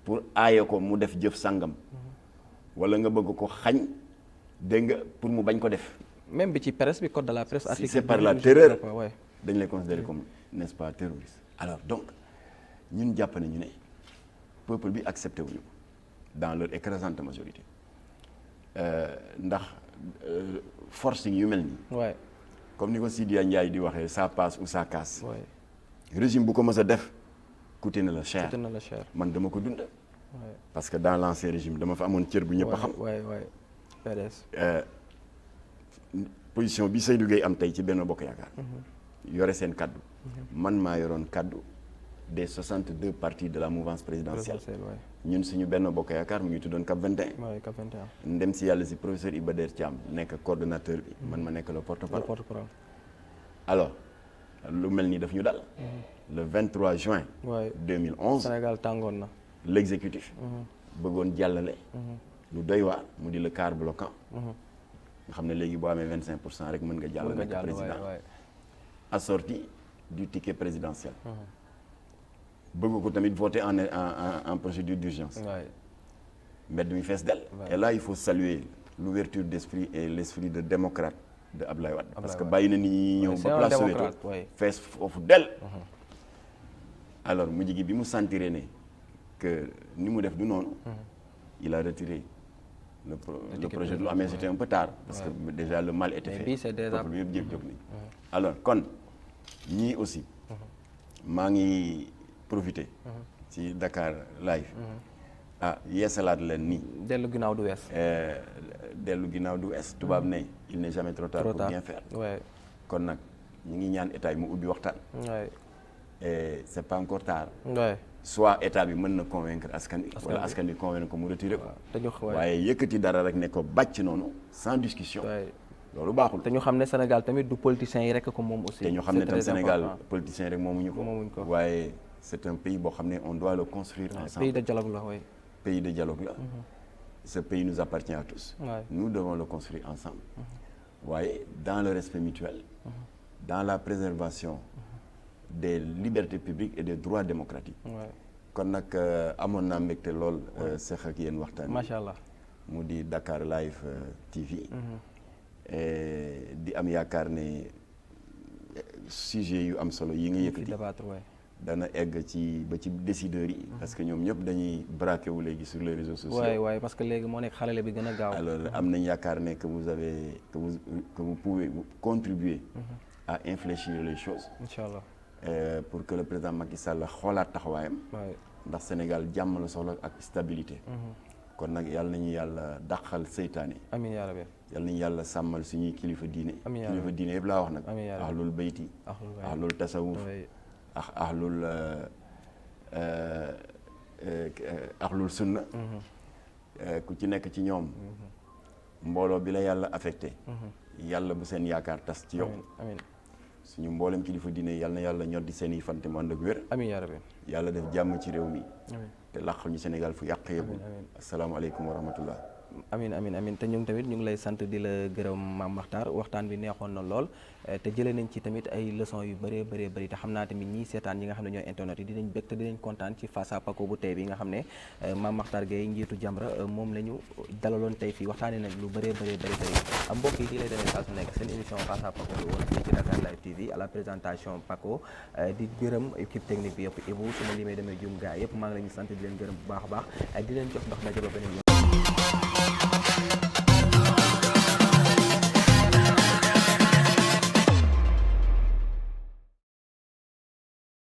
pour aaye ko mu def jëf sàngam wala nga bëgg ko xañ dégg nga pour mu bañ ko def. même bi ci presse bi code de la presse. si c'est par la terreur dañ lay considérer comme n'est-ce pas terroriste. alors donc ñun jàpp nañu ne peuple bi accepté wuñu ko dans leur écrasante majorité. ndax forcing yu mel nii. comme ni ko Sidya Ndiaye di waxee ça passe ou ça casse. régime bu ko mës a def coûté na la cher. man dama ko dund. parce que dans l'ancien régime dama fa amoon cër bu ñëpp a xam. PDS. position bi Seydou Gueye am tey ci Benno Bokk Yaakaar. yore seen kaddu. man maa yoroon kaddu des 62 partis de la mouvance présidentielle. ñun suñu Benno Bokk Yaakaar mu ngi tuddoon CAP 21. CAP 21. ndem si yàlla si professeur Iba Der Thiam nekk coordonnateur bi. man ma nekk le porte-parole. alors lu mel ni daf ñu dal. le 23 juin. 2011 Sénégal tàngoon na. l'exécutif. bëggoon jàllale. lu doy waar mu di le quart bloquant. nga xam ne léegi boo amee 25% rek mën nga jàll nekk président. assorti du ticket présidentiel. bëgg ko tamit voter en procédure d'urgence. mbedd mi fees del. et là il faut saluer l'ouverture d'esprit et l'esprit de démocrate de Ablaye Wade. parce que bàyyi na nit ñi ñëw ba place Soweto fees foofu del. alors mujj gi bi mu sentiré ne que ni mu def du noonu. il a retiré le projet de loi mais c'était un peu tard. parce que déjà le mal était fait. peuple bi yëpp jóg nañ. alors kon ñii aussi. maa ngi profiter. ci Dakar live. yeesalaat leen nii. dellu ginnaaw du wees. dellu ginnaaw du wees. tubaab ne il n'est jamais trop tard pour bien faire. kon nag ñu ngi ñaan état yi mu ubbi waxtaan. et c'est pas encore tard. soit état bi mën na convaincre askan wi. wala askan wi convaincre ko mu retiré ko. waaye yëkkati dara rek ne ko bàcc noonu sans discussion. loolu baaxul. te ñu xam ne Sénégal tamit du politiciens yi rek ko moom aussi. te ñu xam ne tam Sénégal politiciens rek moomuñu ko. waaye c'est un pays boo xam ne on doit le construire ensemble. pays de dialogue la oui. pays de dialogue la. ce pays nous appartient à tous. nous devons le construire ensemble. waaye dans le respect mutuel. dans la préservation des libertés publiques et des droits démocratiques. kon nag amoon naa mbégte lool. seq ak yéen waxtaan. macha allah mu di Dakar Live TV. di am yaakaar ne sujet yu am solo yi nga yëkkati dana egg ba ci décideurs yi. parce que ñoom ñëpp dañuy braqué wu léegi sur les réseaux sociaux. waay parce que léegi moo nekk xarale bi gën a gaaw. alors am nañ yaakaar ne que vous pouvez contribuer à infléchir les choses. incha allah pour que le président Macky Sall xoolaat taxawaayam. ndax Sénégal jàmm la soxla ak stabilité. kon nag yàlla nañu yàlla dàqal seytaane. amiin yaa rabbi. yàlla nañu yàlla sàmmal suñuy kilifa diine. amiin yaa kilifa diine yëpp laa wax nag. amiin yaa rabbi ahlul bayti. ahlul tasawuf. ak ahlul sunna. ku ci nekk ci ñoom. mbooloo bi la yàlla affecté. yàlla bu seen yaakaar tas ci yow. amiin suñu mboolem kilifa diine yàlla na yàlla ñoddi seen i fante mu ànd ak wér. amiin yaa rabbi. yàlla def jàmm ci réew mi. amiin te làqal ñu Sénégal fu yàq yëpp. asalaamaaleykum wa rahmatullah. amiin te ñun tamit ñu ngi lay sant di la gërëm Mame Makhtar waxtaan bi neexoon na lool te jëlee nañ ci tamit ay leçons yu bëree bëri te xam naa tamit ñii seetaan ñi nga xam ne ñooy internet yi dinañ bëgg te dinañ kontaan ci Face à Paco bu tey bi nga xam ne Mame Makhtar Gueye njiitu Jamra moom la ñu dalaloon tey fii waxtaanee nag lu bëree bëri mbokk yi di lay demee saa su nekk seen émission Face à Paco la woon fii ci Dakar Live TV à la présentation Paco di gërëm équipe technique bi yëpp Ibou su ma limee demee jum gaa yëpp maa ngi leen di sant di leen gërëm bu baax a baax di leen jox ndox daje ba beneen